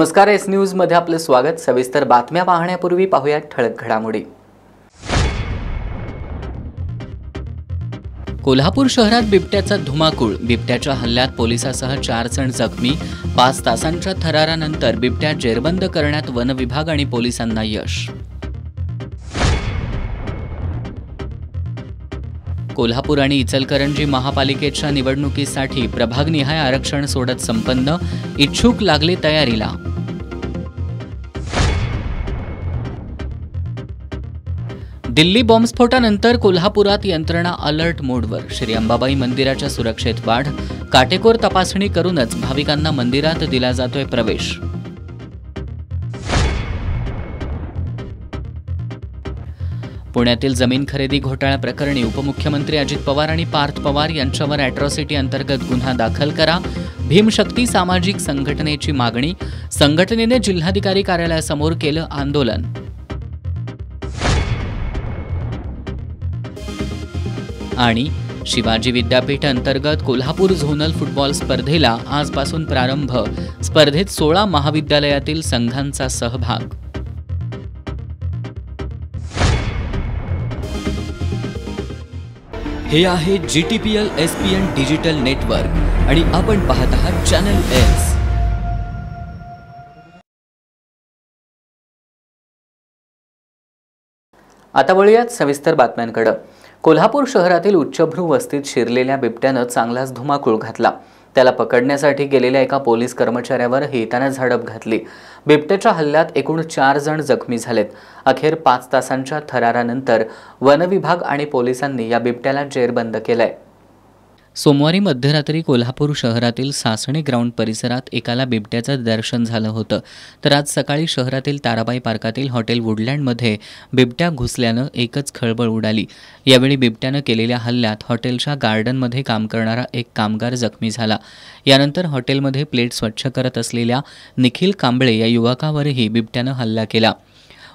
नमस्कार, S news मध्ये आपले स्वागत। सविस्तर बातम्या पाहण्यापूर्वी पाहूया ठळक घडामोडी। कोल्हापूर शहरात बिबट्याचा धुमाकूळ। बिबट्याच्या हल्ल्यात पोलिसासह 4 जण जखमी। 5 तासांच्या थरारानंतर बिबट्या जेरबंद करण्यात वन विभाग आणि पोलिसांना यश। कोल्हापूर आणि इचलकरंजी महापालिकेच्या निवडणुकीसाठी प्रभागनिहाय आरक्षण सोडत संपन्न। इच्छुक लागले तयारीला। दिल्ली बॉम्बस्फोटानंतर कोल्हापुरात यंत्रणा अलर्ट मोडवर। श्री अंबाबाई मंदिराच्या सुरक्षेत वाढ। काटेकोर तपासणी करूनच भाविकांना मंदिरात दिला जातोय प्रवेश। पुण्यातील जमीन खरेदी घोटाळा प्रकरणी उपमुख्यमंत्री अजित पवार आणि पार्थ पवार यांच्यावर अॅट्रॉसिटी अंतर्गत गुन्हा दाखल करा। भीमशक्ती सामाजिक संघटनेची मागणी। संघटनेने जिल्हाधिकारी कार्यालयासमोर केलं आंदोलन। आणि शिवाजी विद्यापीठ अंतर्गत कोल्हापूर झोनल फुटबॉल स्पर्धेला आजपासून प्रारंभ। स्पर्धेत 16 महाविद्यालयातील संघांचा सहभाग। हे आहे GTPL SPN डिजिटल नेटवर्क आणि आपण पाहत आहात चॅनल एस। आता वळूयात सविस्तर बातम्यांकडे। कोल्हापूर शहरातील उच्चभ्रू वस्तीत शिरलेल्या बिबट्यानं चांगलाच धुमाकूळ घातला। त्याला पकडण्यासाठी गेलेल्या एका पोलीस कर्मचाऱ्यावर त्यानं झडप घातली। बिबट्याच्या हल्ल्यात एकूण 4 जण जखमी झालेत। अखेर 5 तासांच्या थरारानंतर वन विभाग आणि पोलिसांनी या बिबट्याला जेरबंद केलंय। सोमवारी मध्यरात्री कोल्हापूर शहरातील सासणे ग्राउंड परिसरात एकाला बिबट्याचं दर्शन झालं होतं, तर आज सकाळी शहरातील ताराबाई पार्कातील हॉटेल वुडलँडमध्ये बिबट्या घुसल्यानं एकच खळबळ उडाली। यावेळी बिबट्यानं केलेल्या हल्ल्यात हॉटेलच्या गार्डनमध्ये काम करणारा एक कामगार जखमी झाला। यानंतर हॉटेलमध्ये प्लेट स्वच्छ करत असलेल्या निखिल कांबळे या युवकावरही बिबट्यानं हल्ला केला।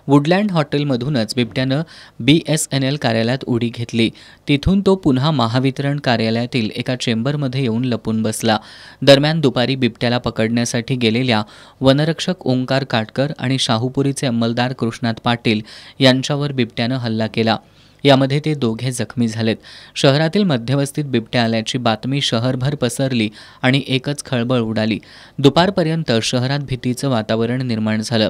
वुडलँड हॉटेलमधूनच बिबट्यानं BSNL कार्यालयात उडी घेतली। तिथून तो पुन्हा महावितरण कार्यालयातील एका चेंबरमध्ये येऊन लपून बसला। दरम्यान दुपारी बिबट्याला पकडण्यासाठी गेलेल्या वनरक्षक ओंकार काटकर आणि शाहूपुरीचे अंमलदार कृष्णात पाटील यांच्यावर बिबट्यानं हल्ला केला। यामध्ये ते दोघे जखमी झालेत। शहरातील मध्यवस्तीत बिबट्या आल्याची बातमी शहरभर पसरली आणि एकच खळबळ उडाली। दुपारपर्यंत शहरात भीतीचं वातावरण निर्माण झालं।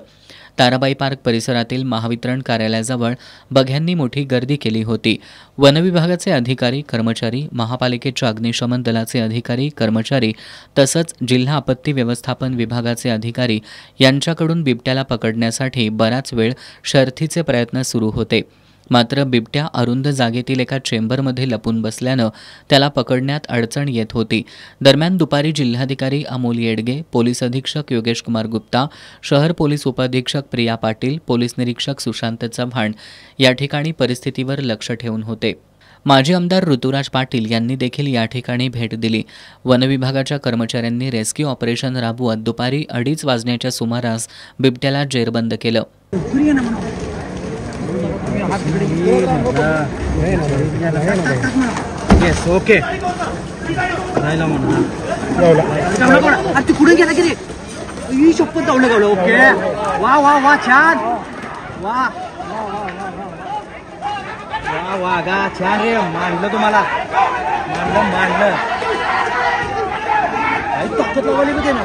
ताराबाई पार्क परिसरातील महावितरण कार्यालयाजवळ बघ्यांनी मोठी गर्दी केली होती। वनविभागाचे अधिकारी कर्मचारी, महापालिकेच्या अग्निशमन दलाचे अधिकारी कर्मचारी तसंच जिल्हा आपत्ती व्यवस्थापन विभागाचे अधिकारी यांच्याकडून बिबट्याला पकडण्यासाठी बराच वेळ शर्थीचे प्रयत्न सुरू होते। मात्र बिबट्या अरुंद जागेतील एका चेंबरमध्ये लपून बसल्यानं त्याला पकडण्यात अडचण येत होती। दरम्यान दुपारी जिल्हाधिकारी अमोल येडगे, पोलीस अधीक्षक योगेश कुमार गुप्ता, शहर पोलीस उपअधीक्षक प्रिया पाटील, पोलीस निरीक्षक सुशांत चव्हाण या ठिकाणी परिस्थितीवर लक्ष ठेवून होते। माजी आमदार ऋतुराज पाटील यांनी देखील या ठिकाणी भेट दिली। वनविभागाच्या कर्मचाऱ्यांनी रेस्क्यू ऑपरेशन राबवत दुपारी 2:30 वाजण्याच्या सुमारास बिबट्याला जेरबंद केलं। येस ओके राहिला म्हणा अरे कुठे गेला की रे ही शपथ धावलं गावलं ओके वा वा वा छान वा वा वा गा छान रे मांडलं तुम्हाला मांडलं काही ताकद लावली बघे ना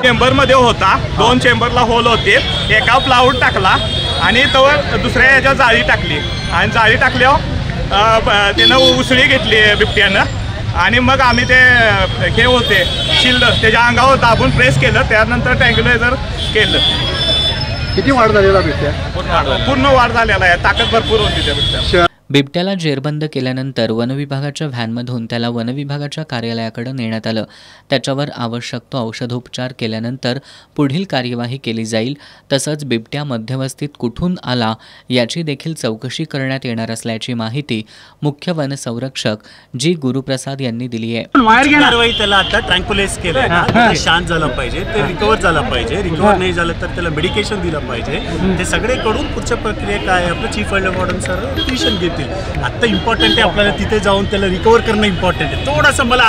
चेंबर मध्ये होता। 2 चेंबरला होल होते। एका प्लाऊड टाकला आणि तवर दुसऱ्या याच्या जाळी टाकली आणि जाळी टाकल्यावर त्यानं उसळी घेतली बिबट्यानं आणि मग आम्ही ते हे होते शिल्ड त्याच्या अंगावर दाबून प्रेस केलं। त्यानंतर ट्रँग्युलायझर केलं। किती वाढ झालेला बिबट्या? पूर्ण वाढ झालेला आहे। ताकद भरपूर होती त्या बिबट्या। बिबट्याला जेरबंद केल्यानंतर वनविभागाच्या व्हॅनमधून त्याला वनविभागाच्या कार्यालयाकडे नेण्यात आलं. त्याच्यावर आवश्यक तो औषधोपचार केल्यानंतर पुढील कार्यवाही केली जाईल. तसंच बिबट्या मध्यवस्तीत कुठून आला याची देखील चौकशी करण्यात येणार असल्याची माहिती मुख्य वनसंरक्षक जी गुरुप्रसाद यांनी दिली आहे. कारवाई त्याला आता ट्रँक्युलाइज केलंय ना, ते शांत झालं पाहिजे, ते रिकवर झालं पाहिजे. रिकवर नाही झालं तर त्याला मेडिकेशन दिलं पाहिजे. ते सगळे कडून पुढच्या प्रक्रिया काय आपलं chief wildlife warden sir decision घेतील. आता इम्पॉर्टंट आहे आपल्याला तिथे जाऊन त्याला रिकवर करणं इम्पॉर्टंट आहे. थोडंसं मला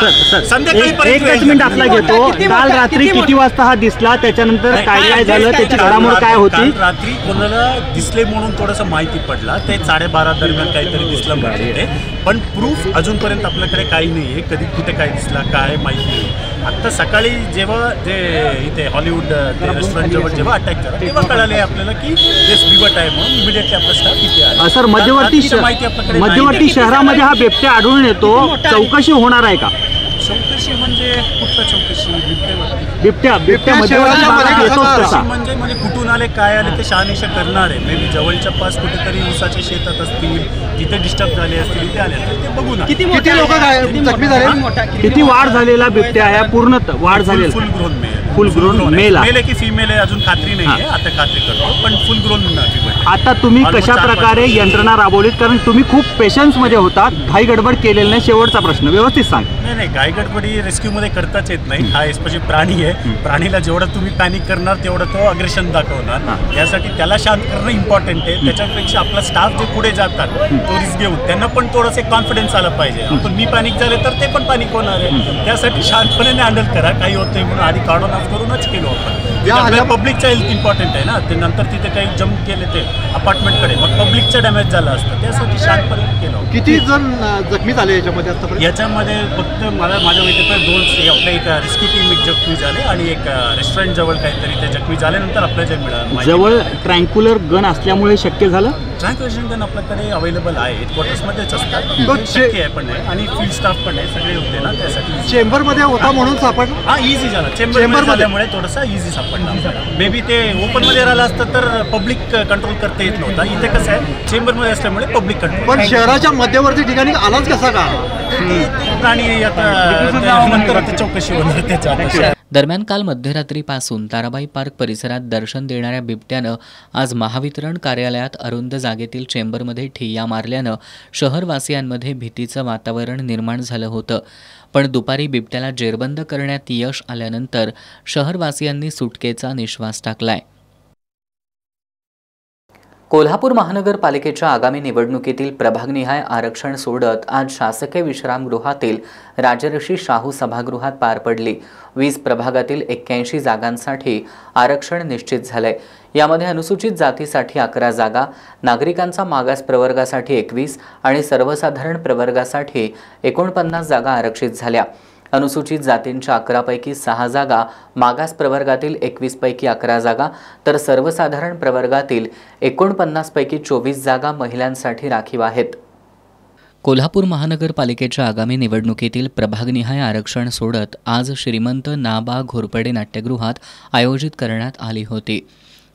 संध्याकाळी एक जजमेंट आपला घेतो. काल रात्री किती वाजता हा दिसला, त्याच्यानंतर काय काय झालं, त्याची घडामोड काय होती? काल रात्री कोणाला दिसले म्हणून थोडंसं माहिती पडला, ते 12:30 दरम्यान काहीतरी दिसलं म्हणजे ते, पण प्रूफ अजूनपर्यंत आपल्याकडे काही नाही आहे. कधी कुठे काय दिसला काय माहिती नाही. आत्ता सकाळी जेव्हा जे इथे हॉलिवूड रेस्टॉरंट जवळ जेव्हा अटॅक झाला तेव्हा कळाले आपल्याला की तेच बिबट आहे म्हणून इमिडिएटली आपला स्टाफ इथे आला. सर, मध्यवर्ती शहरामध्ये हा बिबट्या आढळून येतो, चौकशी होणार आहे का? चौकशी म्हणजे कुठला चौकशी? बिबट्या मध्यवर्ती भागात येतोच तसा. म्हणजे कुठून आले काय आले ते शहानिशा करणार आहे. मे बी जवळच्या पास कुठेतरी ऊसाच्या शेतात असतील, तिथे डिस्टर्ब झाले असतील, इथे आले असतील, ते बघू ना. किती लोक जखमी झाले? किती वाढ झालेला बिबट्या आहे? पूर्ण वाढ झालेला? फुल ग्रोन मेल आहे की फिमेल आहे अजून खात्री नाही आहे. आता खात्री करतो, पण फुल ग्रोन बिबट. आता तुम्ही कशा प्रकारे यंत्रणा राबवलीत? कारण तुम्ही खूप पेशन्स मध्ये होतात, घाई गडबड केलेला नाही. शेवटचा प्रश्न व्यवस्थित सांग. नाही, घाई गडबडी रेस्क्यू मध्ये करताच येत नाही. हा स्पेशली प्राणी आहे. प्राणीला जेवढं तुम्ही पॅनिक करणार तेवढं तो अग्रेशन दाखवणार. यासाठी त्याला शांत करणं इम्पॉर्टंट आहे. त्याच्यापेक्षा आपला स्टाफ जे पुढे जातात तो रिस्क घेऊन त्यांना पण थोडंसं कॉन्फिडन्स आला पाहिजे. आपण मी पॅनिक झाले तर ते पण पॅनिक होणार आहे. त्यासाठी शांतपणे हँडल करा. काही होत नाही म्हणून आधी काढून ऑफ करूनच केलो आपण. पब्लिकचा हेल्थ इम्पॉर्टंट आहे ना. ते नंतर तिथे काही जम्प केले ते अपार्टमेंटकडे, मग पब्लिकचा डॅमेज झाला असतं. त्यासाठी शांतपणे केलं. किती जण जखमी झाले याच्यामध्ये? याच्यामध्ये फक्त माझ्या माहितीपर्यंत 2 आपल्या एक रेस्क्यू टीम एक जखमी झाले आणि एक रेस्टॉरंट जवळ काहीतरी ते जखमी झाल्यानंतर आपल्याला जे मिळालं. जवळ ट्रँक्युलर गन असल्यामुळे शक्य झालं. ट्रँक्युलेशन गन आपल्याकडे अवेलेबल आहे, हेडक्वार्टर्समध्येच असतात. शक्य आहे पण आहे आणि फील्ड स्टाफ पण आहे, सगळे होते ना. त्यासाठी चेंबरमध्ये होता म्हणून सापडला. हा इझी झाला. चेंबर झाल्यामुळे थोडासा इझी सापडला. मे बी ते ओपनमध्ये राहिलं असतं तर पब्लिक कंट्रोल करता येत नव्हता. इथे कसं आहे चेंबरमध्ये असल्यामुळे पब्लिक कंट्रोल. पण शहराच्या मध्यवर्ती ठिकाणी आलाच कसा का? प्राणी आता नंतर चौकशी होणार त्याच्या. दरम्यान काल मध्यरात्रीपासून ताराबाई पार्क परिसरात दर्शन देणाऱ्या बिबट्यानं आज महावितरण कार्यालयात अरुंद जागेतील चेंबरमध्ये ठिय्या मारल्यानं शहरवासियांमध्ये भीतीचं वातावरण निर्माण झालं होतं. पण दुपारी बिबट्याला जेरबंद करण्यात यश आल्यानंतर शहरवासियांनी सुटकेचा निश्वास टाकलाय. कोल्हापूर महानगरपालिकेच्या आगामी निवडणुकीतील प्रभागनिहाय आरक्षण सोडत आज शासकीय विश्रामगृहातील राजर्षी शाहू सभागृहात पार पडली. 20 प्रभागातील 81 जागांसाठी आरक्षण निश्चित झालंय. यामध्ये अनुसूचित जातीसाठी 11 जागा, नागरिकांचा मागास प्रवर्गासाठी 21 आणि सर्वसाधारण प्रवर्गासाठी 49 जागा आरक्षित झाल्या. अनुसूचित जातींच्या 11 पैकी 6 जागा, मागास प्रवर्गातील 21 पैकी 11 जागा, तर सर्वसाधारण प्रवर्गातील 49 पैकी 24 जागा महिलांसाठी राखीव आहेत. कोल्हापूर महानगरपालिकेच्या आगामी निवडणुकीतील प्रभागनिहाय आरक्षण सोडत आज श्रीमंत ना.बा. घोरपडे नाट्यगृहात आयोजित करण्यात आली होती.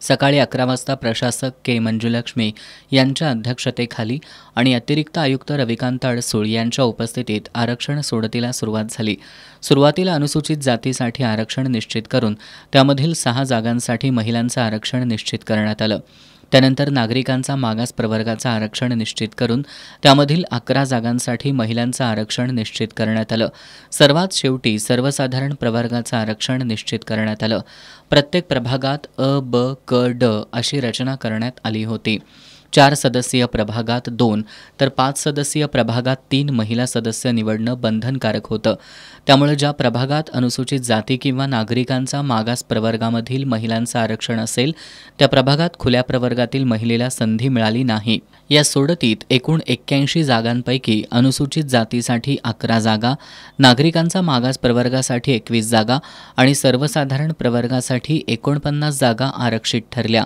सकाळी 11 वाजता प्रशासक के. मंजुलक्ष्मी यांच्या अध्यक्षतेखाली आणि अतिरिक्त आयुक्त रविकांत अडसूळ यांच्या उपस्थितीत आरक्षण सोडतीला सुरुवात झाली. सुरुवातीला अनुसूचित जातीसाठी आरक्षण निश्चित करून त्यामधील 6 जागांसाठी महिलांचं आरक्षण निश्चित करण्यात आलं. त्यानंतर नागरिकांचा मागास प्रवर्गाचं आरक्षण निश्चित करून त्यामधील 11 जागांसाठी महिलांचं आरक्षण निश्चित करण्यात आलं. सर्वात शेवटी सर्वसाधारण प्रवर्गाचं आरक्षण निश्चित करण्यात आलं. प्रत्येक प्रभागात अ, ब, क, ड अशी रचना करण्यात आली होती. 4 सदस्यीय प्रभागात 2 तर 5 सदस्यीय प्रभागात 3 महिला सदस्य निवडणं बंधनकारक होतं. त्यामुळे ज्या प्रभागात अनुसूचित जाती किंवा नागरिकांचा मागास प्रवर्गामधील महिलांचं आरक्षण असेल त्या प्रभागात खुल्या प्रवर्गातील महिलेला संधी मिळाली नाही. या सोडतीत एकूण 81 जागांपैकी अनुसूचित जातीसाठी 11 जागा, नागरिकांचा मागास प्रवर्गासाठी 21 जागा आणि सर्वसाधारण प्रवर्गासाठी 49 जागा आरक्षित ठरल्या.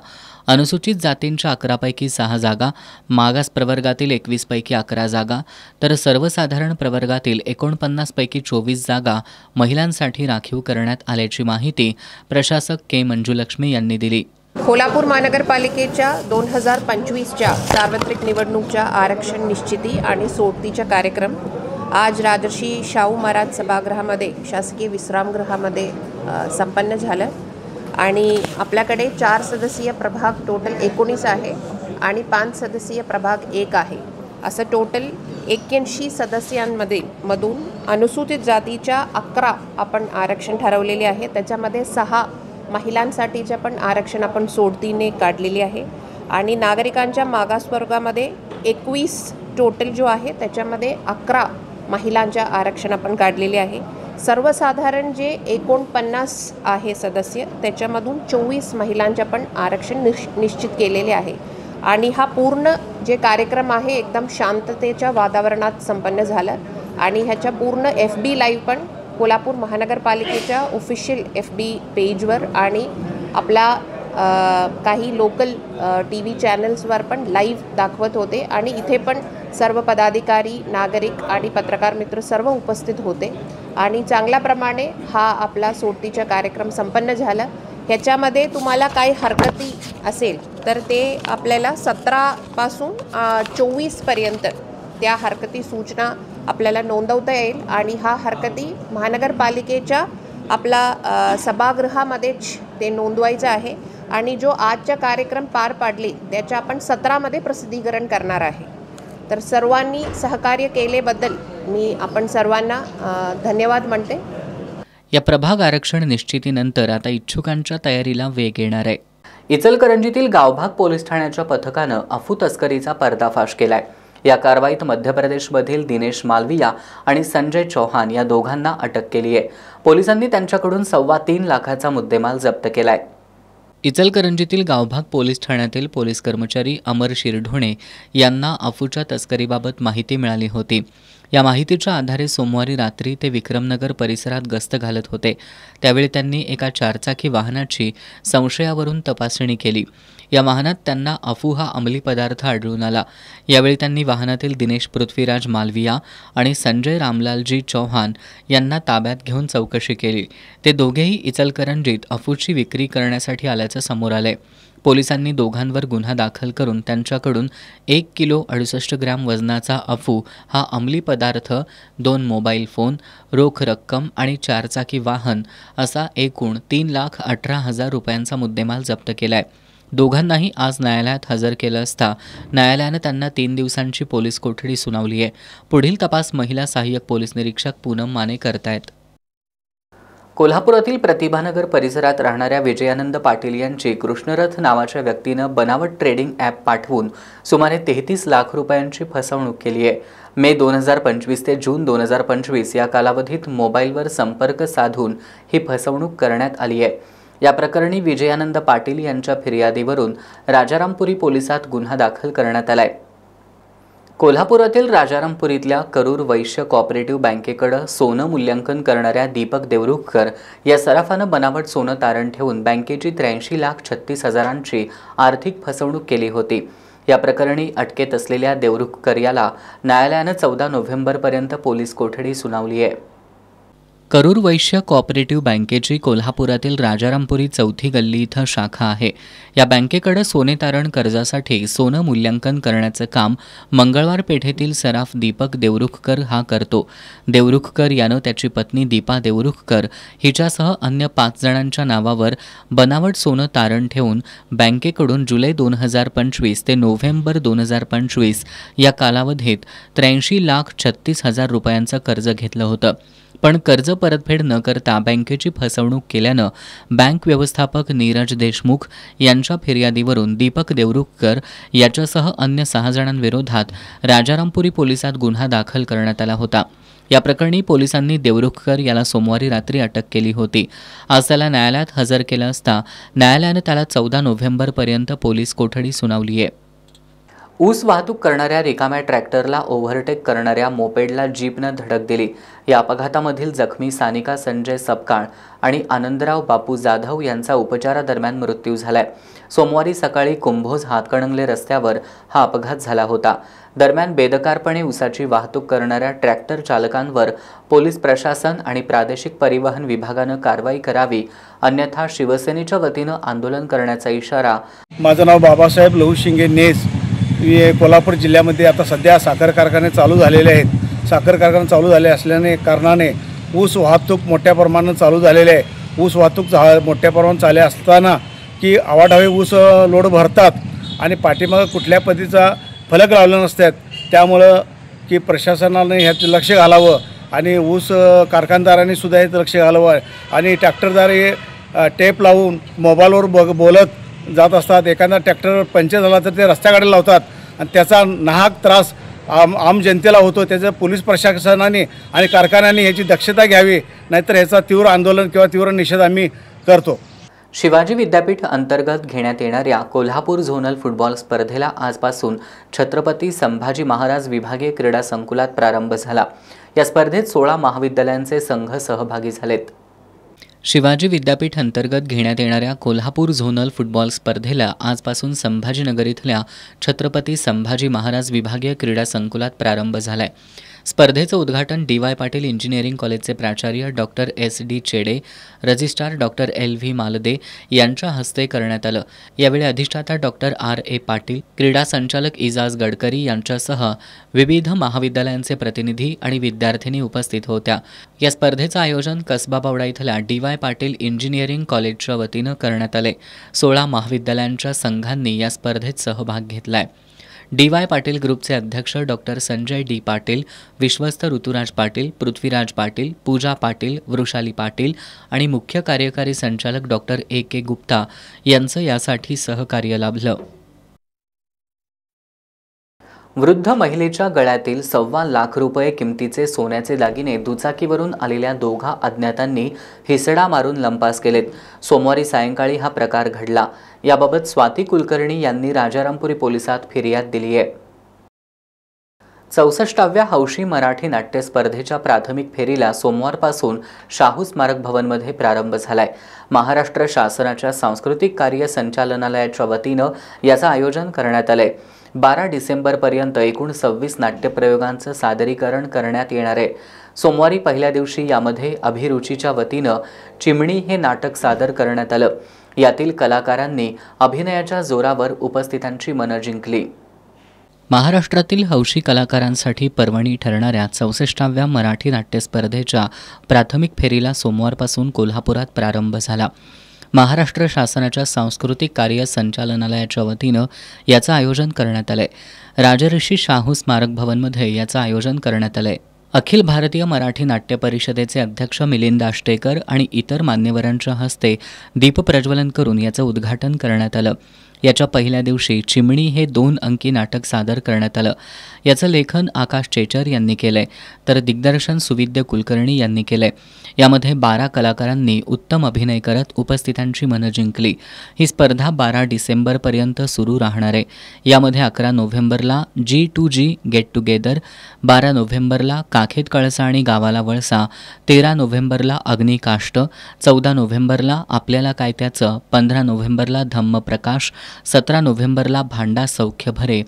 अनुसूचित जातींच्या 11 पैकी 6 जागा, मागास प्रवर्गातील 21 पैकी 11 जागा, तर सर्वसाधारण प्रवर्गातील 49 पैकी 24 जागा महिलांसाठी राखीव करण्यात आल्याची माहिती प्रशासक के. मंजुलक्ष्मी यांनी दिली. कोल्हापूर महानगरपालिकेच्या 2025च्या सार्वत्रिक निवडणूकच्या आरक्षण निश्चिती आणि सोडतीचा कार्यक्रम आज राजर्षी शाहू महाराज सभागृहामध्ये शासकीय विश्रामगृहामध्ये संपन्न झालं आणि आपल्याकडे 4 सदस्यीय प्रभाग टोटल 19 आहे आणि 5 सदस्यीय प्रभाग 1 आहे. असं टोटल 81 सदस्यांमधून अनुसूचित जातीच्या 11 आपण आरक्षण ठरवलेले आहे. त्याच्यामध्ये 6 महिलांसाठीचं पण आरक्षण आपण सोडतीने काढलेली आहे आणि नागरिकांच्या मागासवर्गामध्ये 21 टोटल जो आहे त्याच्यामध्ये 11 महिलांच्या आरक्षण आपण काढलेले आहे. सर्वसाधारण जे 49 आहे सदस्य त्याच्यामधून 24 महिलांच्या पण आरक्षण निश्चित केलेले आहे आणि हा पूर्ण जे कार्यक्रम आहे एकदम शांततेच्या वातावरणात संपन्न झाला आणि ह्याच्या पूर्ण FB लाईव्ह पण कोल्हापूर महानगरपालिकेच्या ऑफिशियल FB पेजवर आणि आपला काही लोकल TV चॅनल्सवर पण लाईव्ह दाखवत होते आणि इथे पण सर्व पदाधिकारी, नागरिक आणि पत्रकार मित्र सर्व उपस्थित होते आणि चांगल्या प्रमाणे हा आपला सोडतीचा कार्यक्रम संपन्न झाला. ह्याच्यामध्ये तुम्हाला काही हरकती असेल तर ते आपल्याला 17 पासून 24 पर्यंत त्या हरकती सूचना आपल्याला नोंदवता येईल आणि हा हरकती महानगरपालिकेच्या आपला सभागृहामध्येच ते नोंदवायचं आहे आणि जो आजचा कार्यक्रम पार पाडले त्याच्या आपण 17 प्रसिद्धीकरण करणार आहे. तर सर्वांनी सहकार्य केल्याबद्दल मी आपण सर्वांना धन्यवाद म्हणते. या प्रभाग आरक्षण निश्चितीनंतर आता इच्छुकांच्या तयारीला वेग येणार आहे. इचलकरंजीतील गावभाग पोलीस ठाण्याच्या पथकानं अफू तस्करीचा पर्दाफाश केलाय. या कारवाईत मध्य प्रदेशमधील दिनेश मालविया आणि संजय चौहान या दोघांना अटक केली आहे. पोलिसांनी त्यांच्याकडून 3.25 लाखाचा मुद्देमाल जप्त केलाय. इचलकरंजीतील गावभाग पोलीस ठाण्यातील पोलीस कर्मचारी अमर शिरढोणे यांना अफूच्या तस्करीबाबत माहिती मिळाली होती. या माहितीच्या आधारे सोमवारी रात्री ते विक्रमनगर परिसरात गस्त घालत होते. त्यावेळी त्यांनी एका 4चाकी वाहनाची संशयावरून तपासणी केली. या वाहनात त्यांना अफू हा अंमली पदार्थ आढळून आला. यावेळी त्यांनी वाहनातील दिनेश पृथ्वीराज मालविया आणि संजय रामलालजी चौहान यांना ताब्यात घेऊन चौकशी केली. ते दोघेही इचलकरंजीत अफूची विक्री करण्यासाठी आल्याचं समोर आलंय. पोलिसांनी दोघांवर गुन्हा दाखल करून त्यांच्याकडून 1 किलो 68 ग्रॅम वजनाचा अफू हा अंमली पदार्थ, 2 मोबाईल फोन, रोख रक्कम आणि 4चाकी वाहन असा एकूण 3,18,000 रुपयांचा मुद्देमाल जप्त केलाय. दोघांनाही आज न्यायालयात हजर केलं असता न्यायालयानं त्यांना 3 दिवसांची पोलीस कोठडी सुनावली आहे. पुढील तपास महिला सहाय्यक पोलीस निरीक्षक पूनम माने करतायत. कोल्हापुरातील प्रतिभानगर परिसरात राहणाऱ्या विजयानंद पाटील यांची कृष्णरथ नावाच्या व्यक्तीनं बनावट ट्रेडिंग ॲप पाठवून सुमारे 33 लाख रुपयांची फसवणूक केली आहे. मे 2025 ते जून 2025 या कालावधीत मोबाईलवर संपर्क साधून ही फसवणूक करण्यात आली आहे. या प्रकरणी विजयानंद पाटील यांच्या फिर्यादीवरून राजारामपुरी पोलिसात गुन्हा दाखल करण्यात आलाय. कोल्हापुरातील राजारामपुरीतल्या करूर वैश्य कॉपरेटिव्ह बँकेकडे सोनं मूल्यांकन करणाऱ्या दीपक देवरुखकर या सराफानं बनावट सोनं तारण ठेवून बँकेची 83,36,000ची आर्थिक फसवणूक केली होती. या प्रकरणी अटकेत असलेल्या देवरुखकर याला न्यायालयानं 14 नोव्हेंबरपर्यंत पोलीस कोठडी सुनावली आहे. करूर वैश्य कॉपरेटिव्ह बँकेची कोल्हापुरातील राजारामपुरी 4थी गल्ली इथं शाखा आहे. या बँकेकडे सोने तारण कर्जासाठी सोनं मूल्यांकन करण्याचं काम मंगळवार पेठेतील सराफ दीपक देवरुखकर हा करतो. देवरुखकर यानं त्याची पत्नी दीपा देवरुखकर हिच्यासह अन्य 5 जणांच्या नावावर बनावट सोनं तारण ठेवून बँकेकडून जुलै 2025 ते नोव्हेंबर 2025 या कालावधीत 83,36,000 रुपयांचं कर्ज घेतलं होतं. पण कर्ज परतफेड न करता बँकेची फसवणूक केल्यानं बँक व्यवस्थापक नीरज देशमुख यांच्या फिर्यादीवरून दीपक देवरुखकर याच्यासह अन्य 6 जणांविरोधात राजारामपुरी पोलिसात गुन्हा दाखल करण्यात आला होता. या प्रकरणी पोलिसांनी देवरुखकर याला सोमवारी रात्री अटक केली होती. आज त्याला न्यायालयात हजर केलं असता न्यायालयानं त्याला 14 नोव्हेंबरपर्यंत पोलीस कोठडी सुनावली आहे. ऊस वाहतूक करणाऱ्या रिकाम्या ट्रॅक्टरला ओव्हरटेक करणाऱ्या मोपेडला जीपनं धडक दिली। या अपघातामधील जखमी सानिका संजय सपकाळ आणि आनंदराव बापू जाधव यांचा उपचारादरम्यान मृत्यू झालाय। सोमवारी सकाळी कुंभोज हातकणंगले रस्त्यावर हा अपघात झाला होता। दरम्यान बेदकारपणे ऊसाची वाहतूक करणाऱ्या ट्रॅक्टर चालकांवर पोलीस प्रशासन आणि प्रादेशिक परिवहन विभागानं कारवाई करावी, अन्यथा शिवसेनेच्या वतीनं आंदोलन करण्याचा इशारा। माझं नाव बाबासाहेब लहू शिंगे नेस। कोल्हापूर जिल्ह्यामध्ये आता सध्या साखर कारखाने चालू झालेले आहेत। साखर कारखाने चालू झाले असल्याने कारणाने ऊस वाहतूक मोठ्या प्रमाणात चालू झालेले आहे। ऊस वाहतूक मोठ्या प्रमाणात चालू असताना की आवाढावे ऊस लोड भरतात आणि पाठीमागे कुठल्या पद्धतीचा फलक लावले नसतात। त्यामुळं की प्रशासनाने ह्यात लक्ष घालावं आणि ऊस कारखानदारांनी सुद्धा ह्यात लक्ष घालावं आणि ट्रॅक्टरदार हे टेप लावून मोबाईलवर बोलत जात असतात। एखादा ट्रॅक्टर पंक्चर झाला तर ते रस्त्याकडे लावतात आणि त्याचा नाहक त्रास आम जनतेला होतो। त्याचं पोलीस प्रशासनाने आणि कारखान्यांनी ह्याची दक्षता घ्यावी, नाहीतर ह्याचा तीव्र आंदोलन किंवा तीव्र निषेध आम्ही करतो। शिवाजी विद्यापीठ अंतर्गत घेण्यात येणाऱ्या कोल्हापूर झोनल फुटबॉल स्पर्धेला आजपासून छत्रपती संभाजी महाराज विभागीय क्रीडा संकुलात प्रारंभ झाला। या स्पर्धेत 16 महाविद्यालयांचे संघ सहभागी झालेत। शिवाजी विद्यापीठ अंतर्गत घेण्यात येणाऱ्या कोल्हापूर झोनल फुटबॉल स्पर्धेला आजपासून संभाजीनगर इथल्या छत्रपती संभाजी महाराज विभागीय क्रीडा संकुलात प्रारंभ झालाय। स्पर्धेचं उद्घाटन डी.वाय. पाटील इंजिनिअरिंग कॉलेजचे प्राचार्य डॉक्टर एस.डी. चेडे, रजिस्ट्रार डॉक्टर एल.व्ही. मालदे यांच्या हस्ते करण्यात आलं। यावेळी अधिष्ठाता डॉक्टर आर.ए. पाटील, क्रीडा संचालक इजाज गडकरी यांच्यासह विविध महाविद्यालयांचे प्रतिनिधी आणि विद्यार्थिनी उपस्थित होत्या। या स्पर्धेचं आयोजन कसबा बावडा इथल्या डी.वाय. पाटील इंजिनिअरिंग कॉलेजच्या वतीनं करण्यात आले। 16 महाविद्यालयांच्या संघांनी या स्पर्धेत सहभाग घेतलाय। डी.वाय. पाटील ग्रुपचे अध्यक्ष डॉक्टर संजय डी. पाटील, विश्वस्त ऋतुराज पाटील, पृथ्वीराज पाटील, पूजा पाटील, वृषाली पाटील आणि मुख्य कार्यकारी संचालक डॉक्टर ए.के. गुप्ता यांचं यासाठी सहकार्य लाभलं। वृद्ध महिलेच्या गळ्यातील 1.25 लाख रुपये किमतीचे सोन्याचे दागिने दुचाकीवरून आलेल्या दोघा अज्ञातांनी हिसडा मारून लंपास केलेत। सोमवारी सायंकाळी हा प्रकार घडला। याबाबत स्वाती कुलकर्णी यांनी राजारामपुरी पोलिसात फिर्याद दिली आहे। 64व्या हौशी मराठी नाट्य स्पर्धेच्या प्राथमिक फेरीला सोमवारपासून शाहू स्मारक भवनमध्ये प्रारंभ झालाय। महाराष्ट्र शासनाच्या सांस्कृतिक कार्य संचालनालयाच्या वतीनं याचं आयोजन करण्यात आलंय। 12 डिसेंबरपर्यंत एकूण 26 नाट्यप्रयोगांचं सादरीकरण करण्यात येणार आहे। सोमवारी पहिल्या दिवशी यामध्ये अभिरुचीच्या वतीनं चिमणी हे नाटक सादर करण्यात आलं। यातील कलाकारांनी अभिनयाच्या जोरावर उपस्थितांची मनं जिंकली। महाराष्ट्रातील हौशी कलाकारांसाठी पर्वणी ठरणाऱ्या 64व्या मराठी नाट्य स्पर्धेच्या प्राथमिक फेरीला सोमवारपासून कोल्हापुरात प्रारंभ झाला। महाराष्ट्र शासनाच्या सांस्कृतिक कार्य संचालनालयाच्या वतीनं याचं आयोजन करण्यात आलंय। राजर्षी शाहू स्मारक भवनमध्ये याचं आयोजन करण्यात आलंय। अखिल भारतीय मराठी नाट्य परिषदेचे अध्यक्ष मिलिंद आष्टेकर आणि इतर मान्यवरांच्या हस्ते दीपप्रज्वलन करून याचं उद्घाटन करण्यात आलं। याच्या पहिल्या दिवशी चिमणी हे 2 अंकी नाटक सादर करण्यात आलं। याचं लेखन आकाश चेचर यांनी केलंय, तर दिग्दर्शन सुविद्य कुलकर्णी यांनी केलंय। यामध्ये 12 कलाकारांनी उत्तम अभिनय करत उपस्थितांची मनं जिंकली। ही स्पर्धा 12 डिसेंबरपर्यंत सुरू राहणार आहे। यामध्ये 11 नोव्हेंबरला G2G गेट टुगेदर, 12 नोव्हेंबरला काखेत कळसा आणि गावाला वळसा, 13 नोव्हेंबरला अग्निकाष्ट, 14 नोव्हेंबरला आपल्याला काय त्याचं, 15 नोव्हेंबरला धम्मप्रकाश, 17 नोव्हेंबरला भांडा सौख्य भरे,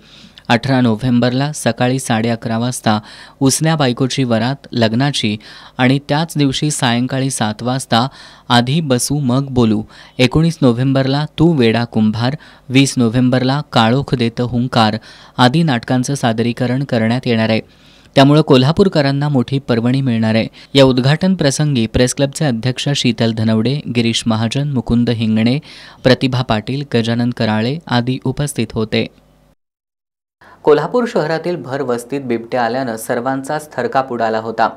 18 नोव्हेंबरला सकाळी 11:30 वाजता उसन्या बायकोची वरात लग्नाची आणि त्याच दिवशी सायंकाळी 7 वाजता आधी बसू मग बोलू, 19 नोव्हेंबरला तू वेडा कुंभार, 20 नोव्हेंबरला काळोख देतं हुंकार आदी नाटकांचं सादरीकरण करण्यात येणार आहे। त्यामुळे कोल्हापूरकरांना मोठी पर्वणी मिळणार आहे। या उद्घाटन प्रसंगी प्रेस क्लबचे अध्यक्ष शीतल धनवडे, गिरीश महाजन, मुकुंद हिंगणे, प्रतिभा पाटील, गजानन कराळे आदी उपस्थित होते। कोल्हापूर शहरातील भर वस्तीत बिबट्या आल्यानं सर्वांचाच थरकाप उडाला होता।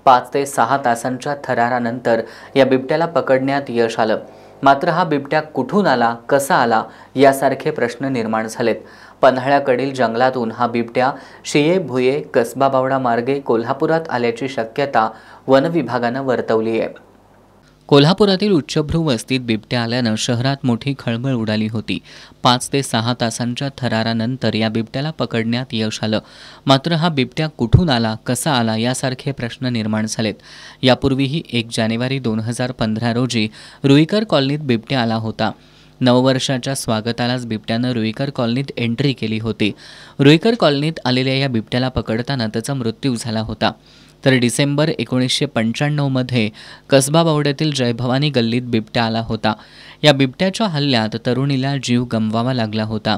5 ते 6 तासांच्या थरारानंतर या बिबट्याला पकडण्यात यश आलं। मात्र हा बिबट्या कुठून आला, कसा आला यासारखे प्रश्न निर्माण झालेत। पन्हाळ्याकडील जंगलातून हा बिबट्या शिये भुये कसबा बावडा मार्गे कोल्हापुरात आल्याची शक्यता वन विभागानं वर्तवली आहे। कोल्हापुरातील उच्चभ्रू वस्तीत बिबट्या आल्यानं शहरात मोठी खळबळ उडाली होती. 5 ते 6 तासांच्या थरारानंतर या बिबट्याला पकडण्यात यश आलं. मात्र हा बिबट्या कुठून आला, कसा आला यासारखे प्रश्न निर्माण झालेत. यापूर्वीही 1 जानेवारी 2015 रोजी रुईकर कॉलनीत बिबट्या आला होता. नववर्षाच्या स्वागतालाच बिबट्यानं रुईकर कॉलनीत एंट्री केली होती. रुईकर कॉलनीत आलेल्या या बिबट्याला पकडताना त्याचा मृत्यू झाला होता. तर डिसेंबर 1995मध्ये कसबा बावड्यातील जयभवानी गल्लीत बिबट्या आला होता. या बिबट्याच्या हल्ल्यात तरुणीला जीव गमवावा लागला होता.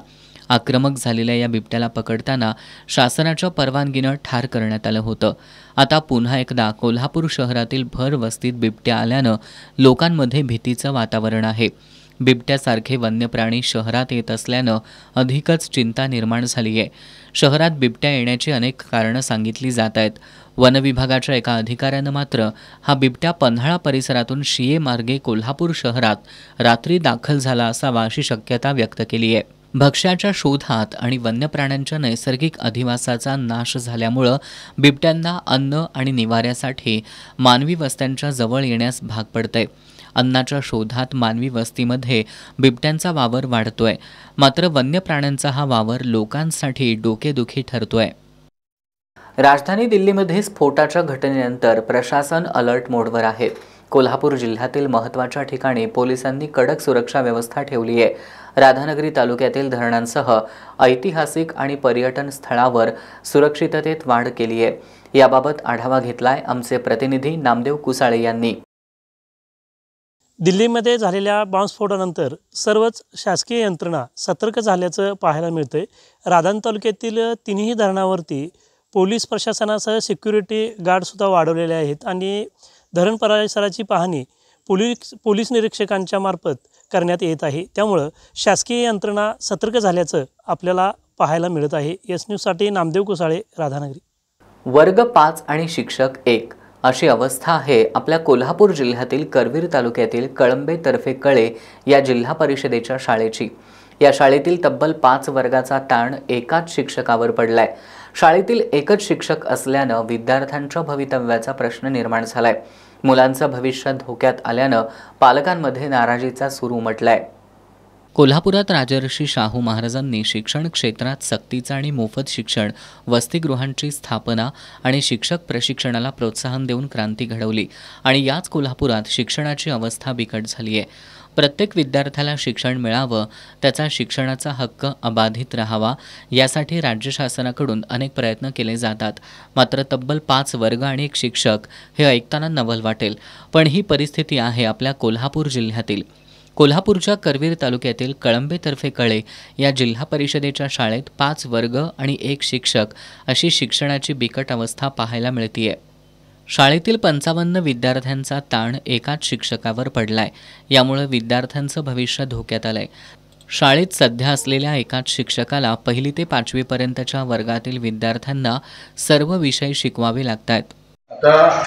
आक्रमक झालेल्या या बिबट्याला पकडताना शासनाच्या परवानगीनं ठार करण्यात आलं होतं. आता पुन्हा एकदा कोल्हापूर शहरातील भर वस्तीत बिबट्या आल्यानं लोकांमध्ये भीतीचं वातावरण आहे. बिबट्यासारखे वन्य प्राणी शहरात येत असल्यानं अधिकच चिंता निर्माण झाली आहे. शहरात बिबट्या येण्याची अनेक कारणं सांगितली जात आहेत. वन विभागाच्या एका अधिकाऱ्यानं मात्र हा बिबट्या पन्हाळा परिसरातून शिये मार्गे कोल्हापूर शहरात रात्री दाखल झाला असावा अशी शक्यता व्यक्त केली आहे. भक्ष्याच्या शोधात आणि वन्य प्राण्यांच्या नैसर्गिक अधिवासाचा नाश झाल्यामुळं बिबट्यांना अन्न आणि निवाऱ्यासाठी मानवी वस्त्यांच्या जवळ येण्यास भाग पडतंय. अन्नाच्या शोधात मानवी वस्तीमध्ये बिबट्यांचा वावर वाढतोय. मात्र वन्य प्राण्यांचा हा वावर लोकांसाठी डोकेदुखी ठरतोय. राजधानी दिल्लीमध्ये स्फोटाच्या घटनेनंतर प्रशासन अलर्ट मोडवर आहे. कोल्हापूर जिल्ह्यातील महत्त्वाच्या ठिकाणी पोलिसांनी कडक सुरक्षा व्यवस्था ठेवली आहे. राधानगरी तालुक्यातील धरणांसह ऐतिहासिक आणि पर्यटन स्थळावर सुरक्षिततेत वाढ केली आहे. याबाबत आढावा घेतलाय आमचे प्रतिनिधी नामदेव कुसाळे यांनी. दिल्लीमध्ये झालेल्या बॉम्बस्फोटानंतर सर्वच शासकीय यंत्रणा सतर्क झाल्याचं पाहायला मिळतंय. राधान तालुक्यातील तिन्ही धरणावरती पोलीस प्रशासनासह सिक्युरिटी गार्डसुद्धा वाढवलेले आहेत आणि धरण परिसराची पाहणी पोलीस निरीक्षकांच्या मार्फत करण्यात येत आहे. त्यामुळं शासकीय यंत्रणा सतर्क झाल्याचं आपल्याला पाहायला मिळत आहे. एस न्यूजसाठी नामदेव कुसाळे, राधानगरी. वर्ग 5 आणि शिक्षक 1 अशी अवस्था आहे आपल्या कोल्हापूर जिल्ह्यातील करवीर तालुक्यातील कळंबे तर्फे कळे या जिल्हा परिषदेच्या शाळेची. या शाळेतील तब्बल 5 वर्गाचा ताण एकाच शिक्षकावर पडलाय. शाळेतील एकच शिक्षक असल्यानं विद्यार्थ्यांच्या भवितव्याचा प्रश्न निर्माण झालाय. मुलांचं भविष्य धोक्यात आल्यानं पालकांमध्ये नाराजीचा सूर उमटलाय. कोल्हापुरात राजर्षी शाहू महाराजांनी शिक्षण क्षेत्रात सक्तीचं आणि मोफत शिक्षण, वसतिगृहांची स्थापना आणि शिक्षक प्रशिक्षणाला प्रोत्साहन देऊन क्रांती घडवली आणि याच कोल्हापुरात शिक्षणाची अवस्था बिकट झाली आहे. प्रत्येक विद्यार्थ्याला शिक्षण मिळावं, त्याचा शिक्षणाचा हक्क अबाधित राहावा यासाठी राज्य शासनाकडून अनेक प्रयत्न केले जातात. मात्र तब्बल 5 वर्ग आणि 1 शिक्षक हे ऐकताना नवल वाटेल, पण ही परिस्थिती आहे आपल्या कोल्हापूर जिल्ह्यातील. कोल्हापूरच्या करवीर तालुक्यातील कळंबे तर्फे कळे या जिल्हा परिषदेच्या शाळेत 5 वर्ग आणि 1 शिक्षक अशी शिक्षणाची बिकट अवस्था पाहायला मिळतीये. शाळेतील 55 विद्यार्थ्यांचा ताण एकाच शिक्षकावर पडलाय. यामुळे विद्यार्थ्यांचं भविष्य धोक्यात आलंय. शाळेत सध्या असलेल्या एकाच शिक्षकाला 1ली ते 5वी पर्यंतच्या वर्गातील विद्यार्थ्यांना सर्व विषय शिकवावे लागतात. आता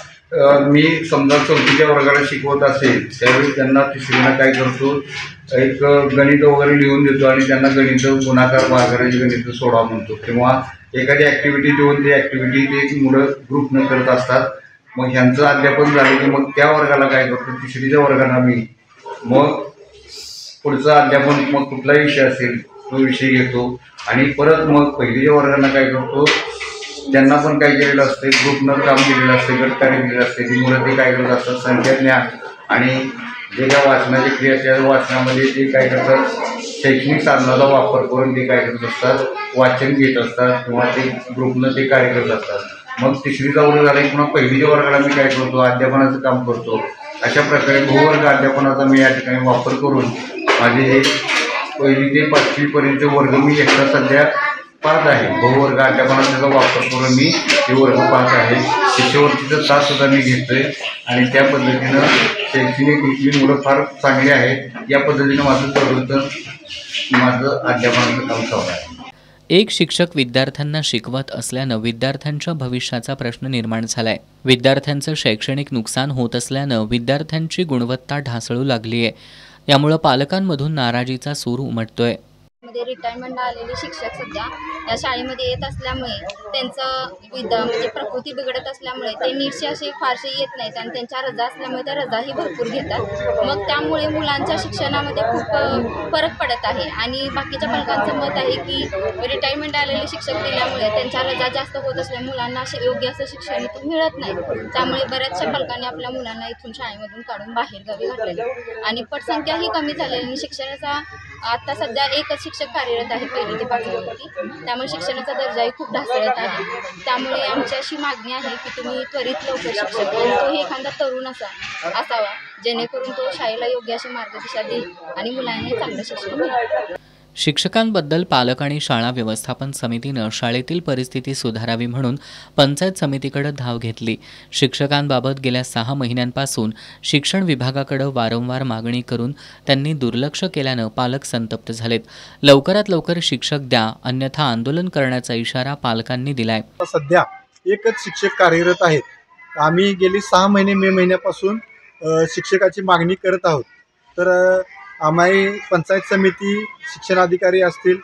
मी समजा 4थीच्या वर्गाला शिकवत असेल त्यावेळी त्यांना तिसरीला काय करतो, एक गणित वगैरे लिहून देतो आणि त्यांना गणित गुणाकार भागाकाराची गणित सोडवा म्हणतो किंवा एखादी ॲक्टिव्हिटी देऊन ती ॲक्टिव्हिटी ते मुलं ग्रुपनं करत असतात. मग ह्यांचं अध्यापन झालं की मग त्या वर्गाला काय करतो, तिसरीच्या वर्गाला मी मग पुढचं अध्यापन मग कुठलाही विषय असेल तो विषय घेतो आणि परत मग पहिलीच्या वर्गाला काय करतो, त्यांना पण काय केलेलं असते, ग्रुपनं काम केलेलं असते, गटकार्य केलेलं असते. ती मुलं ते काय करत असतात, संख्या ज्ञान आणि जे काय वाचनाची क्रिया त्या वाचनामध्ये ते काय करतात, शैक्षणिक साधनाचा वापर करून ते काय करत असतात, वाचन घेत असतात किंवा ते ग्रुपनं ते कार्य करत असतात. मग तिसरीचा वर्ग झाला की पुन्हा पहिलीच्या वर्गाला मी काय करतो, अध्यापनाचं काम करतो. अशा प्रकारे बहुवर्ग अध्यापनाचा मी या ठिकाणी वापर करून माझे हे 1ली ते 5वी पर्यंत वर्ग मी एकटा सध्या पाहत आहे. बहुवर्ग अध्यापनाचा वापर करून मी हे वर्ग पाहत आहे. शिष्यवृत्तीचं ताससुद्धा मी घेतोय आणि त्या पद्धतीनं शैक्षणिक ही मुलं फार चांगली आहेत. या पद्धतीनं माझं अध्यापनाचं काम चालू आहे. एक शिक्षक विद्यार्थ्यांना शिकवत असल्यानं विद्यार्थ्यांच्या भविष्याचा प्रश्न निर्माण झालाय. विद्यार्थ्यांचं शैक्षणिक नुकसान होत असल्यानं विद्यार्थ्यांची गुणवत्ता ढासळू लागली आहे. यामुळे पालकांमधून नाराजीचा सूर उमटतोय. शाळेमध्ये रिटायरमेंट आलेले शिक्षक सध्या या शाळेमध्ये येत असल्यामुळे त्यांचं म्हणजे प्रकृती बिघडत असल्यामुळे ते नीटचे असे फारसे येत नाहीत आणि त्यांच्या रजा असल्यामुळे त्या रजाही भरपूर घेतात. मग त्यामुळे मुलांच्या शिक्षणामध्ये खूप फरक पडत आहे आणि बाकीच्या पालकांचं मत आहे की रिटायरमेंट आलेले शिक्षक दिल्यामुळे त्यांच्या रजा जास्त होत असल्यामुळे मुलांना योग्य असं शिक्षण इथून मिळत नाही. त्यामुळे बऱ्याचशा पालकांनी आपल्या मुलांना इथून शाळेमधून काढून बाहेरगावी घातलेले आणि पटसंख्याही कमी झालेली आणि शिक्षणाचा आता सध्या एकच शिक्षक कार्यरत आहे 1ली ते 5वी. त्यामुळे शिक्षणाचा दर्जाही खूप ढासळत आहे. त्यामुळे आमची अशी मागणी आहे की तुम्ही त्वरित लवकर शिक्षक आणि तोही एखादा तरुण असावा जेणेकरून तो शाळेला योग्य अशी मार्गदिशा देईल आणि मुलांना चांगलं शिक्षण मिळेल. शिक्षकांबद्दल पालक आणि शाळा व्यवस्थापन समितीनं शाळेतील परिस्थिती सुधारावी म्हणून पंचायत समितीकडे धाव घेतली. शिक्षकांबाबत गेल्या 6 महिन्यांपासून शिक्षण विभागाकडे वारंवार मागणी करून त्यांनी दुर्लक्ष केल्यानं पालक संतप्त झालेत. लवकरात लवकर शिक्षक द्या अन्यथा आंदोलन करण्याचा इशारा पालकांनी दिलाय. सध्या एकच शिक्षक कार्यरत आहेत. आम्ही गेली 6 महिने मे महिन्यापासून शिक्षकाची मागणी करत आहोत. तर आम्ही पंचायत समिती, शिक्षणाधिकारी असतील,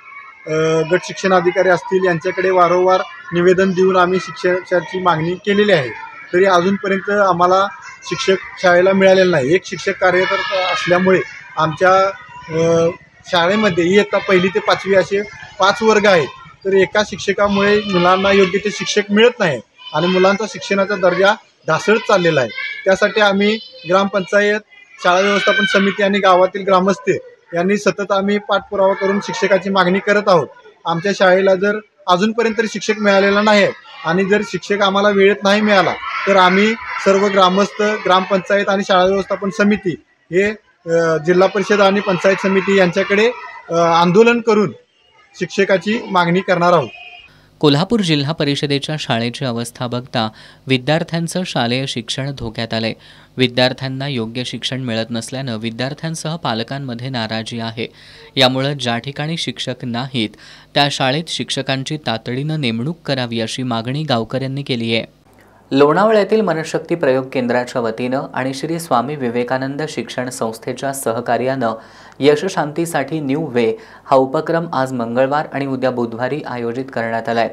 गट शिक्षणाधिकारी असतील यांच्याकडे वारंवार निवेदन देऊन आम्ही शिक्षकाची मागणी केलेली आहे. तरी अजूनपर्यंत आम्हाला शिक्षक शाळेला मिळालेला नाही. एक शिक्षक कार्यरत असल्यामुळे आमच्या शाळेमध्ये इयत्ता 1ली ते 5वी असे 5 वर्ग आहेत. तर एका शिक्षकामुळे मुलांना योग्य ते शिक्षक मिळत नाही आणि मुलांचा शिक्षणाचा दर्जा ढासळत चाललेला आहे. त्यासाठी आम्ही ग्रामपंचायत, शाळा व्यवस्थापन समिती आणि गावातील ग्रामस्थ यांनी सतत आम्ही पाठपुरावा करून शिक्षकाची मागणी करत आहोत. आमच्या शाळेला जर अजूनपर्यंत तरी शिक्षक मिळालेला नाही आहे आणि जर शिक्षक आम्हाला वेळेत नाही मिळाला तर आम्ही सर्व ग्रामस्थ, ग्रामपंचायत आणि शाळा व्यवस्थापन समिती हे जिल्हा परिषद आणि पंचायत समिती यांच्याकडे आंदोलन करून शिक्षकाची मागणी करणार आहोत. कोल्हापूर जिल्हा परिषदेच्या शाळेची अवस्था बघता विद्यार्थ्यांचं शालेय शिक्षण धोक्यात आलंय. विद्यार्थ्यांना योग्य शिक्षण मिळत नसल्यानं विद्यार्थ्यांसह पालकांमध्ये नाराजी आहे. यामुळे ज्या ठिकाणी शिक्षक नाहीत त्या शाळेत शिक्षकांची तातडीनं नेमणूक करावी अशी मागणी गावकऱ्यांनी केली आहे. लोणावळ्यातील मनशक्ती प्रयोग केंद्राच्या वतीनं आणि श्री स्वामी विवेकानंद शिक्षण संस्थेच्या सहकार्यानं यशशांतीसाठी न्यू वे हा उपक्रम आज मंगळवार आणि उद्या बुधवारी आयोजित करण्यात आलाय.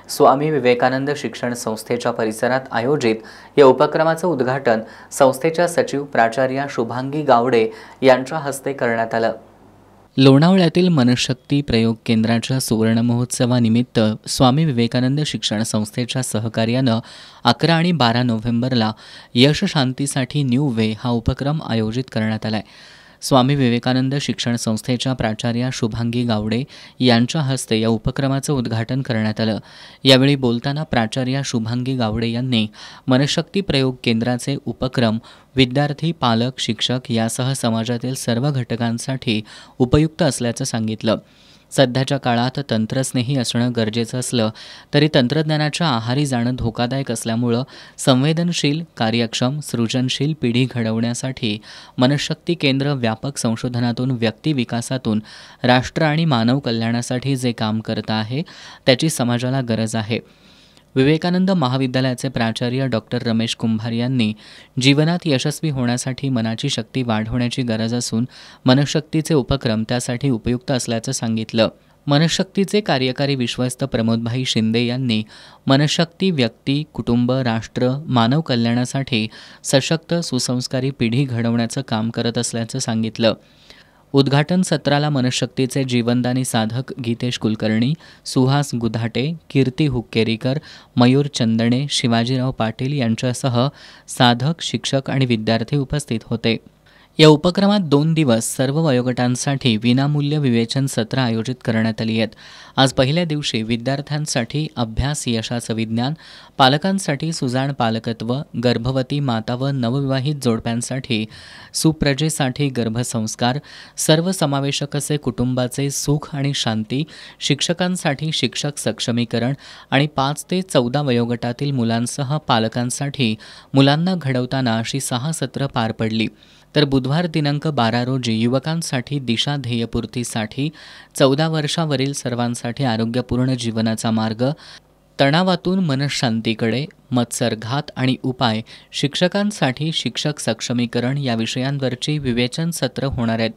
स्वामी विवेकानंद शिक्षण संस्थेच्या परिसरात आयोजित या उपक्रमाचं उद्घाटन संस्थेच्या सचिव प्राचार्या शुभांगी गावडे यांच्या हस्ते करण्यात आलं. लोणावळ्यातील मनशक्ती प्रयोग केंद्राच्या सुवर्ण महोत्सवानिमित्त स्वामी विवेकानंद शिक्षण संस्थेच्या सहकार्यानं 11 आणि 12 नोव्हेंबरला यशशांतीसाठी न्यू वे हा उपक्रम आयोजित करण्यात आला आहे. स्वामी विवेकानंद शिक्षण संस्थेच्या प्राचार्या शुभांगी गावडे यांच्या हस्ते या उपक्रमाचं उद्घाटन करण्यात आलं. यावेळी बोलताना प्राचार्या शुभांगी गावडे यांनी मनशक्ती प्रयोग केंद्राचे उपक्रम विद्यार्थी, पालक, शिक्षक यासह समाजातील सर्व घटकांसाठी उपयुक्त असल्याचं सांगितलं. सध्याच्या काळात तंत्रस्नेही असणं गरजेचं असलं तरी तंत्रज्ञानाच्या आहारी जाणं धोकादायक असल्यामुळं संवेदनशील, कार्यक्षम, सृजनशील पिढी घडवण्यासाठी मनशक्ती केंद्र व्यापक संशोधनातून, व्यक्ती विकासातून राष्ट्र आणि मानव कल्याणासाठी जे काम करत आहे त्याची समाजाला गरज आहे. विवेकानंद महाविद्यालयाचे प्राचार्य डॉक्टर रमेश कुंभार यांनी जीवनात यशस्वी होण्यासाठी मनाची शक्ती वाढवण्याची गरज असून मनशक्तीचे उपक्रम त्यासाठी उपयुक्त असल्याचं सांगितलं. मनशक्तीचे कार्यकारी विश्वस्त प्रमोदभाई शिंदे यांनी मनशक्ती व्यक्ती, कुटुंब, राष्ट्र, मानव कल्याणासाठी सशक्त, सुसंस्कारी पिढी घडवण्याचं काम करत असल्याचं सांगितलं. उद्घाटन सत्राला मनशक्तीचे जीवनदानी साधक गीतेश कुलकर्णी, सुहास गुधाटे, कीर्ती हुक्केरीकर, मयूर चंदणे, शिवाजीराव पाटील यांच्यासह साधक, शिक्षक आणि विद्यार्थी उपस्थित होते. या उपक्रमात 2 दिवस सर्व वयोगटांसाठी विनामूल्य विवेचन सत्र आयोजित करण्यात आली आहेत. आज पहिल्या दिवशी विद्यार्थ्यांसाठी अभ्यास यशाचं विज्ञान, पालकांसाठी सुजाण पालकत्व, गर्भवती माता व नवविवाहित जोडप्यांसाठी सुप्रजेसाठी गर्भसंस्कार, सर्वसमावेशक असे कुटुंबाचे सुख आणि शांती, शिक्षकांसाठी शिक्षक सक्षमीकरण आणि 5 ते 14 वयोगटातील मुलांसह पालकांसाठी मुलांना घडवताना अशी 6 सत्र पार पडली. तर बुधवार दिनांक 12 रोजी युवकांसाठी दिशा ध्येयपूर्तीसाठी, 14 वर्षावरील सर्वांसाठी आरोग्यपूर्ण जीवनाचा मार्ग, तणावातून मनशांतीकडे, मत्सरघात आणि उपाय, शिक्षकांसाठी शिक्षक सक्षमीकरण या विषयांवरची विवेचन सत्र होणार आहेत.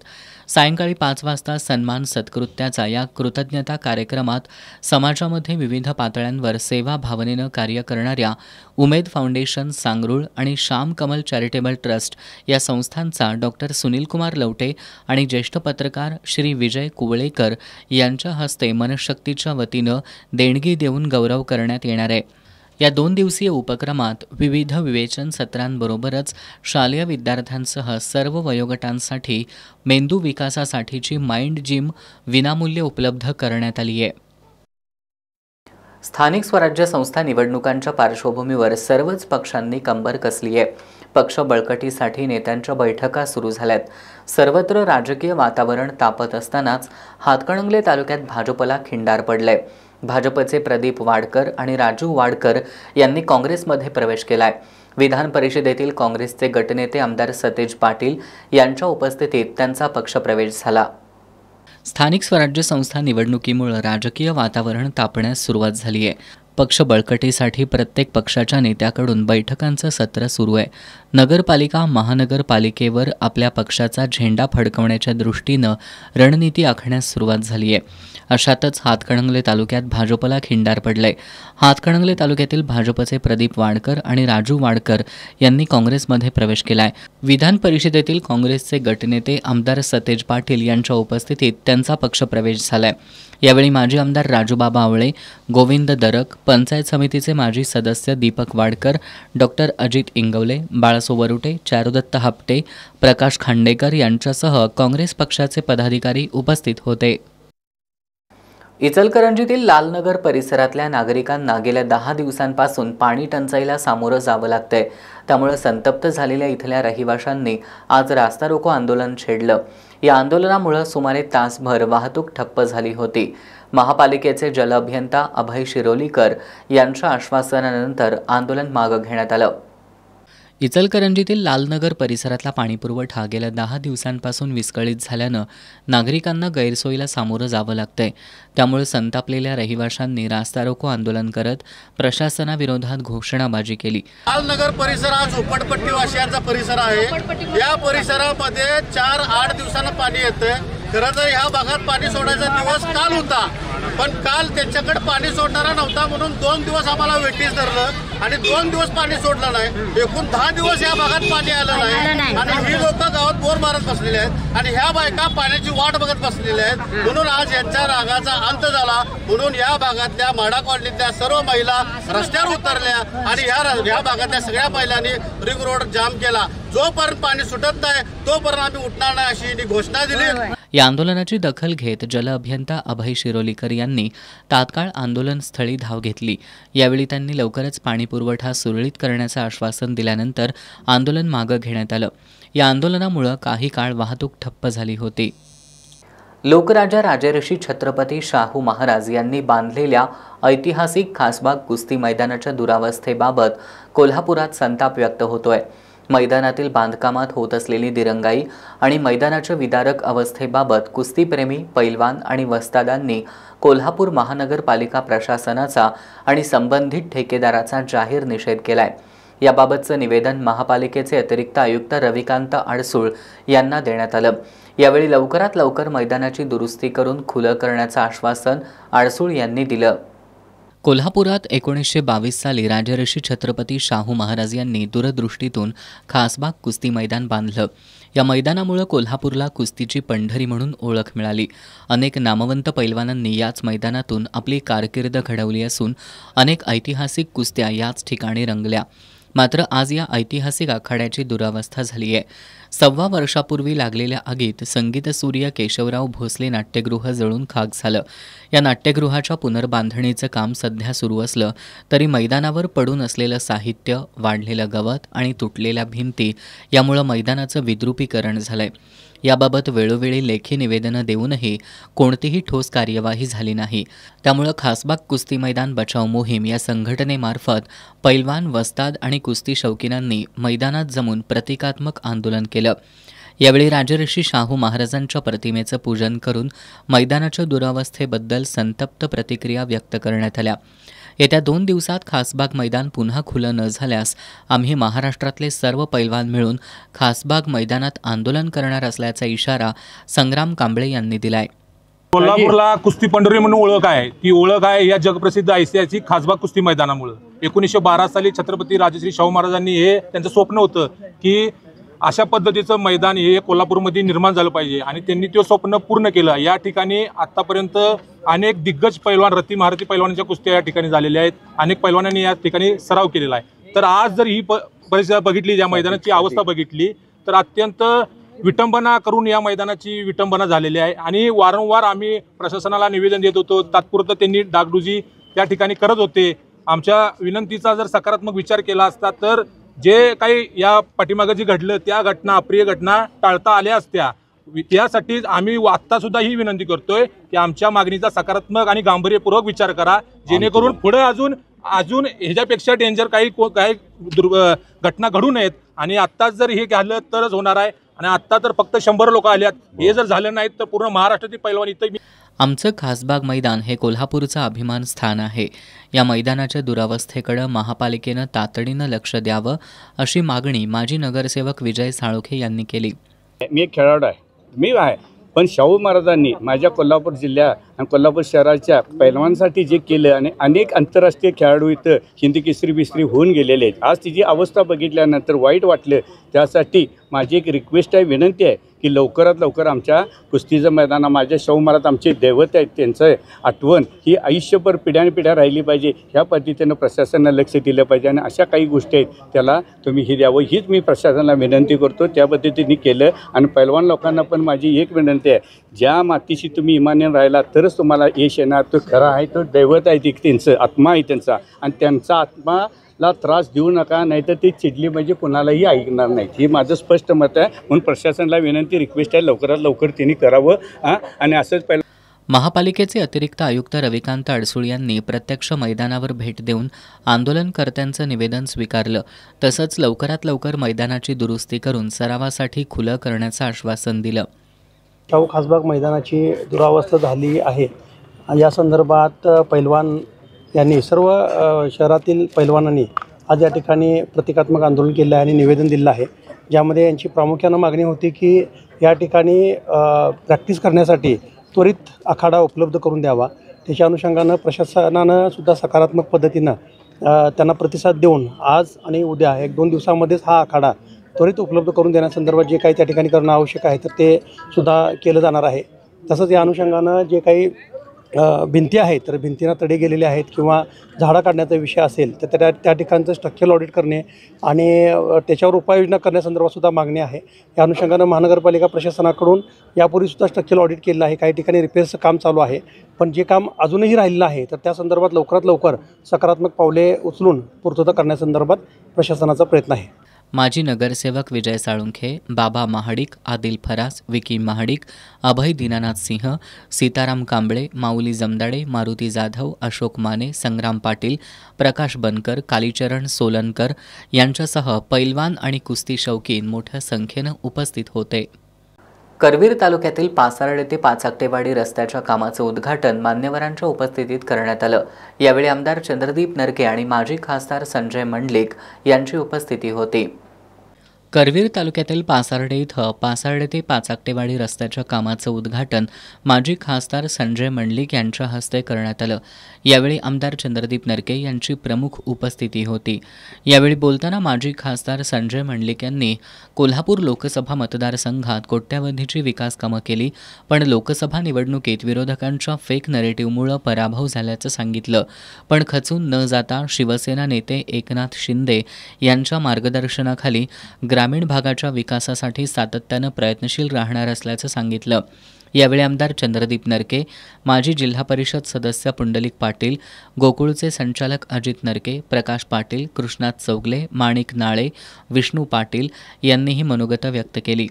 सायंकाळी 5 वाजता सन्मान सत्कृत्याचा या कृतज्ञता कार्यक्रमात समाजामध्ये विविध पातळ्यांवर सेवा भावनेनं कार्य करणाऱ्या उमेद फाउंडेशन सांगरूळ आणि श्याम कमल चॅरिटेबल ट्रस्ट या संस्थांचा डॉक्टर सुनीलकुमार लवटे आणि ज्येष्ठ पत्रकार श्री विजय कुवळेकर यांच्या हस्ते मनशक्तीच्या वतीनं देणगी देऊन गौरव करण्यात येणार आहे। या 2 दिवसीय उपक्रमात विविध विवेचन सत्रांबरोबरच शालेय विद्यार्थ्यांसह सर्व वयोगटांसाठी मेंदू विकासासाठीची माइंड जिम विनामूल्य उपलब्ध करण्यात आली आहे। स्थानिक स्वराज्य संस्था निवडणुकांच्या पार्श्वभूमीवर सर्वच पक्षांनी कंबर कसली आहे। पक्ष बळकटीसाठी नेत्यांच्या बैठका सुरू झाल्यात। सर्वत्र राजकीय वातावरण तापत असतानाच हातकणंगले तालुक्यात भाजपला खिंडार पडलंय। भाजपचे प्रदीप वाडकर आणि राजू वाडकर यांनी काँग्रेसमध्ये प्रवेश केलाय। विधान परिषदेतील काँग्रेसचे गटनेते आमदार सतेज पाटील यांच्या उपस्थितीत त्यांचा पक्षप्रवेश झाला। स्थानिक स्वराज्य संस्था निवडणुकीमुळे राजकीय वातावरण तापण्यास सुरुवात झाली आहे। पक्ष बळकटीसाठी प्रत्येक पक्षाच्या नेत्याकडून बैठकांचं सत्र सुरू आहे। नगरपालिका महानगरपालिकेवर आपल्या पक्षाचा झेंडा फडकवण्याच्या दृष्टीनं रणनीती आखण्यास सुरुवात झाली आहे। अशातच हातकणंगले तालुक्यात भाजपला खिंडार पडलंय। हातकणंगले तालुक्यातील भाजपचे प्रदीप वाडकर आणि राजू वाडकर यांनी काँग्रेसमध्ये प्रवेश केलाय। विधान परिषदेतील काँग्रेसचे गटनेते आमदार सतेज पाटील यांच्या उपस्थितीत त्यांचा पक्षप्रवेश झालाय। यावेळी माजी आमदार राजूबाबा आवळे, गोविंद दरक, पंचायत समितीचे माजी सदस्य दीपक वाडकर, डॉक्टर अजित इंगवले, बाळासो वरुटे, चारुदत्त हापटे, प्रकाश खांडेकर यांच्यासह काँग्रेस पक्षाचे पदाधिकारी उपस्थित होते। इचलकरंजीतील लालनगर परिसरातल्या नागरिकांना गेल्या 10 दिवसांपासून पाणी टंचाईला सामोरं जावं लागतंय। त्यामुळे संतप्त झालेल्या इथल्या रहिवाशांनी आज रास्ता रोको आंदोलन छेडलं। या आंदोलनामुळे सुमारे तासभर वाहतूक ठप्प झाली होती। महापालिकेचे जल अभियंता अभय शिरोलीकर यांच्या आश्वासनानंतर आंदोलन मागे घेण्यात आलं। इचलकरंजीतील लालनगर परिसरातला पाणीपुरवठा गेल्या 10 दिवसांपासून विस्कळीत झाल्यानं नागरिकांना गैरसोयीला सामोरं जावं लागतंय। त्यामुळे संतापलेल्या रहिवाशांनी रास्ता रोको आंदोलन करत प्रशासनाविरोधात घोषणाबाजी केली। लालनगर परिसर हा झोपडपट्टीवासियांचा परिसर आहे। या परिसरामध्ये 4-8 दिवसांना पाणी येतं। खरं तर ह्या भागात पाणी सोडायचा दिवस काल होता, पण काल त्यांच्याकडे पाणी सोडणारा नव्हता म्हणून 2 दिवस आम्हाला वेटीस धरलं आणि 2 दिवस पाणी सोडलं नाही। एकूण 10 दिवस या भागात पाणी आलं नाही आणि ही लोक गावात बोर मारत बसलेले आहेत आणि ह्या बायका पाण्याची वाट बघत बसलेल्या आहेत। म्हणून आज यांच्या रागाचा अंत झाला। म्हणून या भागातल्या माडा कॉलनीतल्या सर्व महिला रस्त्यावर उतरल्या आणि ह्या भागातल्या सगळ्या महिलांनी रिंग रोड जाम केला। जोपर्यंत पाणी सुटत नाही तोपर्यंत आम्ही उठणार नाही अशी घोषणा दिली। या आंदोलनाची दखल घेत जल अभियंता अभय शिरोलीकर यांनी तात्काळ आंदोलनस्थळी धाव घेतली। यावेळी त्यांनी लवकरच पाणीपुरवठा सुरळीत करण्याचं आश्वासन दिल्यानंतर आंदोलन मागे घेण्यात आलं। या आंदोलनामुळे काही काळ वाहतूक ठप्प झाली होती। लोकराजा राजर्षी छत्रपती शाहू महाराज यांनी बांधलेल्या ऐतिहासिक खासबाग कुस्ती मैदानाच्या दुरावस्थेबाबत कोल्हापुरात संताप व्यक्त होतोय। मैदानातील बांधकामात होत असलेली दिरंगाई आणि मैदानाच्या विदारक अवस्थेबाबत कुस्तीप्रेमी, पैलवान आणि वस्तादांनी कोल्हापूर महानगरपालिका प्रशासनाचा आणि संबंधित ठेकेदाराचा जाहीर निषेध केलाय। याबाबतचं निवेदन महापालिकेचे अतिरिक्त आयुक्त रविकांत आडसूळ यांना देण्यात आलं। यावेळी लवकरात लवकर मैदानाची दुरुस्ती करून खुलं करण्याचं आश्वासन आडसूळ यांनी दिलं। कोल्हापुरात 1922 साली राजर्षी छत्रपती शाहू महाराज यांनी दूरदृष्टीतून खासबाग कुस्ती मैदान बांधलं। या मैदानामुळे कोल्हापूरला कुस्तीची पंढरी म्हणून ओळख मिळाली। अनेक नामवंत पैलवानांनी याच मैदानातून आपली कारकीर्द घडवली असून अनेक ऐतिहासिक कुस्त्या याच ठिकाणी रंगल्या। मात्र आज या ऐतिहासिक आखाड्याची दुरावस्था झाली आहे। 1.25 वर्षापूर्वी लागलेल्या आगीत संगीतसूर्य केशवराव भोसले नाट्यगृह जळून खाक झालं। या नाट्यगृहाच्या पुनर्बांधणीचं काम सध्या सुरू असलं तरी मैदानावर पडून असलेलं साहित्य, वाढलेलं गवत आणि तुटलेल्या भिंती यामुळे मैदानाचं विद्रुपीकरण झालंय। याबाबत वेळोवेळी लेखी निवेदनं देऊनही कोणतीही ठोस कार्यवाही झाली नाही। त्यामुळे खासबाग कुस्ती मैदान बचाव मोहीम या संघटनेमार्फत पैलवान, वस्ताद आणि कुस्ती शौकीनांनी मैदानात जमून प्रतिकात्मक आंदोलन केलं। यावेळी राजर्षी शाहू महाराजांच्या प्रतिमेचं पूजन करून मैदानाच्या दुरावस्थेबद्दल संतप्त प्रतिक्रिया व्यक्त करण्यात आल्या। येत्या 2 दिवसात खासबाग मैदान पुन्हा खुलं न झाल्यास आम्ही महाराष्ट्रातले सर्व पैलवान मिळून खासबाग मैदानात आंदोलन करणार असल्याचा इशारा संग्राम कांबळे यांनी दिलाय. कोल्हापूरला कुस्ती पंढरी म्हणून ओळख आहे. ती ओळख आहे या जगप्रसिद्ध ऐतिहासिक खासबाग कुस्ती मैदानामुळे. 1912 साली छत्रपती राजश्री शाहू महाराजांनी हे त्यांचं स्वप्न होतं की अशा पद्धतीचं मैदान हे कोल्हापूरमध्ये निर्माण झालं पाहिजे आणि त्यांनी ते स्वप्न पूर्ण केलं. या ठिकाणी आतापर्यंत अनेक दिग्गज पैलवान, रत्ती महारथी पैलवानांच्या कुस्त्या या ठिकाणी झालेल्या आहेत. अनेक पैलवानांनी या ठिकाणी सराव केलेला आहे. तर आज जर ही परिस्थिती बघितली, या मैदानाची अवस्था बघितली तर अत्यंत विटंबना करून या मैदानाची विटंबना झालेली आहे. आणि वारंवार आम्ही प्रशासनाला निवेदन देत होतो. तात्पुरतं त्यांनी डागडुजी त्या ठिकाणी करत होते. आमच्या विनंतीचा जर सकारात्मक विचार केला असता तर जे काही या पाठीमागं जे घडलं त्या घटना, अप्रिय घटना टाळता आल्या असत्या. त्यासाठी आम्ही आत्तासुद्धा ही विनंती करतोय की आमच्या मागणीचा सकारात्मक आणि गांभीर्यपूर्वक विचार करा, जेणेकरून पुढे अजून ह्याच्यापेक्षा डेंजर काही घटना घडू नयेत. आणि आत्ताच जर हे झालं तरच होणार आहे. आणि आत्ता तर फक्त 100 लोक आल्यात. हे जर झालं नाही तर पूर्ण महाराष्ट्रातील पैलवान इथं. आमचं खासबाग मैदान हे कोल्हापूरचं अभिमान स्थान आहे. या मैदानाच्या दुरावस्थेकडे महापालिकेनं तातडीनं लक्ष द्यावं अशी मागणी माजी नगरसेवक विजय साळोखे यांनी केली. मी एक खेळाडू आहे, मी आहे, पण शाहू महाराजांनी माझ्या कोल्हापूर जिल्ह्यात आणि कोल्हापूर शहराच्या पैलवानांसाठी जे केलं आणि अनेक आंतरराष्ट्रीय खेळाडू इथं हिंदी केसरी बिसरी होऊन गेलेले आहेत. आज तिची अवस्था बघितल्यानंतर वाईट वाटलं. त्यासाठी माझी एक रिक्वेस्ट आहे, विनंती आहे की लवकरात लवकर आमच्या कुस्तीचं मैदान, माझ्या शाहू महाराज आमचे दैवत आहेत, त्यांचं आठवण ही आयुष्यभर पिढ्यानपिढ्या राहिली पाहिजे. ह्या पद्धतीनं प्रशासनानं लक्ष दिलं पाहिजे आणि अशा काही गोष्टी आहेत त्याला तुम्ही हे द्यावं हीच मी प्रशासनाला विनंती करतो. त्या पद्धतीने केलं. आणि पैलवान लोकांना पण माझी एक विनंती आहे, ज्या मातीशी तुम्ही इमान्य राहिला तरच तुम्हाला यश येणार. तो खरा आहे, तो दैवत आहे, त्यांचं आत्मा आहे त्यांचा. आणि त्यांचा आत्माला त्रास देऊ नका, नाहीतर ती चिडली म्हणजे कुणालाही ऐकणार नाही. हे माझं स्पष्ट मत आहे. म्हणून प्रशासनाला विनंती, रिक्वेस्ट आहे, लवकरात लवकर त्यांनी करावं. आणि असंच पहिलं. महापालिकेचे अतिरिक्त आयुक्त रविकांत अडसूळ यांनी प्रत्यक्ष मैदानावर भेट देऊन आंदोलनकर्त्यांचं निवेदन स्वीकारलं. तसंच लवकरात लवकर मैदानाची दुरुस्ती करून सरावासाठी खुलं करण्याचं आश्वासन दिलं. शाहू खासबाग मैदानाची दुरावस्था झाली आहे. या संदर्भात पैलवान यांनी सर्व शहरातील पैलवानांनी आज या ठिकाणी प्रतिकात्मक आंदोलन केलं आहे आणि निवेदन दिलं आहे. ज्यामध्ये यांची प्रामुख्यानं मागणी होती की या ठिकाणी प्रॅक्टिस करण्यासाठी त्वरित आखाडा उपलब्ध करून द्यावा. त्याच्या अनुषंगानं प्रशासनानं सुद्धा सकारात्मक पद्धतीनं त्यांना प्रतिसाद देऊन आज आणि उद्या 1-2 दिवसामध्येच हा आखाडा त्वरित उपलब्ध करून देण्यासंदर्भात जे काही त्या ठिकाणी करणं आवश्यक आहे तर ते सुद्धा केलं जाणार आहे. तसंच या अनुषंगानं जे काही भिंती आहेत तर भिंतींना तडे गेलेले आहेत किंवा झाडं काढण्याचा विषय असेल तर त्या ठिकाणचं स्ट्रक्चरल ऑडिट करणे आणि त्याच्यावर उपाययोजना करण्यासंदर्भात सुद्धा मागणी आहे. या अनुषंगानं महानगरपालिका प्रशासनाकडून यापूर्वीसुद्धा स्ट्रक्चरल ऑडिट केलं आहे. काही ठिकाणी रिपेअर्सचं काम चालू आहे. पण जे काम अजूनही राहिलेलं आहे तर त्या संदर्भात लवकरात लवकर सकारात्मक पावले उचलून पूर्तता करण्यासंदर्भात प्रशासनाचा प्रयत्न आहे. माजी नगरसेवक विजय साळुंखे, बाबा महाडिक, आदिल फरास, विकी महाडिक, अभय दीनानाथ सिंह, सीताराम कांबळे, माऊली जमदाडे, मारुती जाधव, अशोक माने, संग्राम पाटील, प्रकाश बनकर, कालीचरण सोलनकर यांच्यासह पैलवान आणि कुस्ती शौकीन मोठ्या संख्येनं उपस्थित होते. करवीर तालुक्यातील पासार्डे ते पाचाकटेवाडी रस्त्याच्या कामाचं उद्घाटन मान्यवरांच्या उपस्थितीत करण्यात आलं. यावेळी आमदार चंद्रदीप नरके आणि माजी खासदार संजय मंडलिक यांची उपस्थिती होती. करवीर तालुक्यातील पासार्डे इथं पासार्डे ते पाचाकटेवाडी रस्त्याच्या कामाचं उद्घाटन माजी खासदार संजय मंडलिक यांच्या हस्ते करण्यात आलं. यावेळी आमदार चंद्रदीप नरके यांची प्रमुख उपस्थिती होती. यावेळी बोलताना माजी खासदार संजय मंडलिक यांनी कोल्हापूर लोकसभा मतदारसंघात कोट्यावधीची विकास कामं केली, पण लोकसभा निवडणुकीत विरोधकांच्या फेक नरेटिव्हमुळे पराभव झाल्याचं सांगितलं. पण खचून न जाता शिवसेना नेते एकनाथ शिंदे यांच्या मार्गदर्शनाखाली ग्रामीण भागाच्या विकासासाठी सातत्यानं प्रयत्नशील राहणार असल्याचं सांगितलं. यावेळी आमदार चंद्रदीप नरके, माजी जिल्हा परिषद सदस्य पुंडलिक पाटील, गोकुळचे संचालक अजित नरके, प्रकाश पाटील, कृष्णात चौगले, माणिक नाळे, विष्णू पाटील यांनीही मनोगत व्यक्त केली.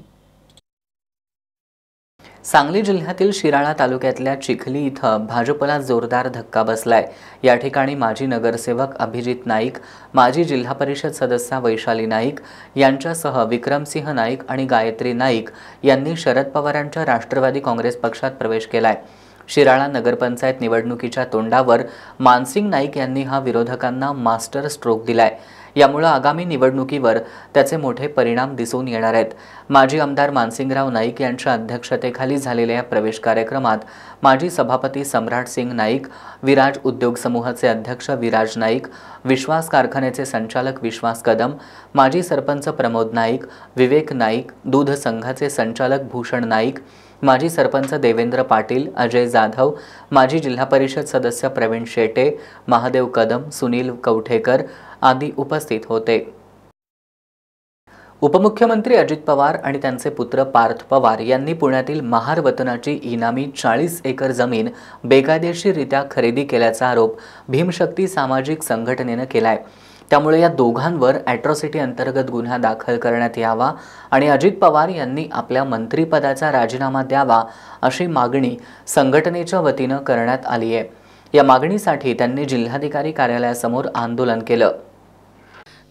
सांगली जिल्ह्यातील शिराळा तालुक्यातल्या चिखली इथं भाजपला जोरदार धक्का बसलाय. या ठिकाणी माजी नगरसेवक अभिजित नाईक, माजी जिल्हा परिषद सदस्या वैशाली नाईक यांच्यासह विक्रमसिंह नाईक आणि गायत्री नाईक यांनी शरद पवारांच्या राष्ट्रवादी काँग्रेस पक्षात प्रवेश केलाय. शिराळा नगरपंचायत निवडणुकीच्या तोंडावर मानसिंग नाईक यांनी हा विरोधकांना मास्टर स्ट्रोक दिलाय। यामुळे आगामी निवडणुकीवर त्याचे मोठे परिणाम दिसून येणार आहेत। माजी आमदार मानसिंगराव नाईक यांच्या अध्यक्षतेखाली झालेल्या प्रवेश कार्यक्रमात माजी सभापती सम्राट सिंग नाईक, विराज उद्योग समूहाचे अध्यक्ष विराज नाईक, विश्वास कारखान्याचे संचालक विश्वास कदम, माजी सरपंच प्रमोद नाईक, विवेक नाईक, दूध संघाचे संचालक भूषण नाईक, माजी सरपंच देवेंद्र पाटील, अजय जाधव, माजी जिल्हा परिषद सदस्य प्रवीण शेटे, महादेव कदम, सुनील कवठेकर आदी उपस्थित होते। उपमुख्यमंत्री अजित पवार आणि त्यांचे पुत्र पार्थ पवार यांनी पुण्यातील महार वतनाची इनामी 40 एकर जमीन बेकायदेशीररित्या खरेदी केल्याचा आरोप भीमशक्ती सामाजिक संघटनेने केलाय। त्यामुळे या दोघांवर ॲट्रॉसिटी अंतर्गत गुन्हा दाखल करण्यात यावा आणि अजित पवार यांनी आपल्या मंत्रिपदाचा राजीनामा द्यावा अशी मागणी संघटनेच्या वतीने करण्यात आली आहे। या मागणीसाठी त्यांनी जिल्हाधिकारी कार्यालयासमोर आंदोलन केलं।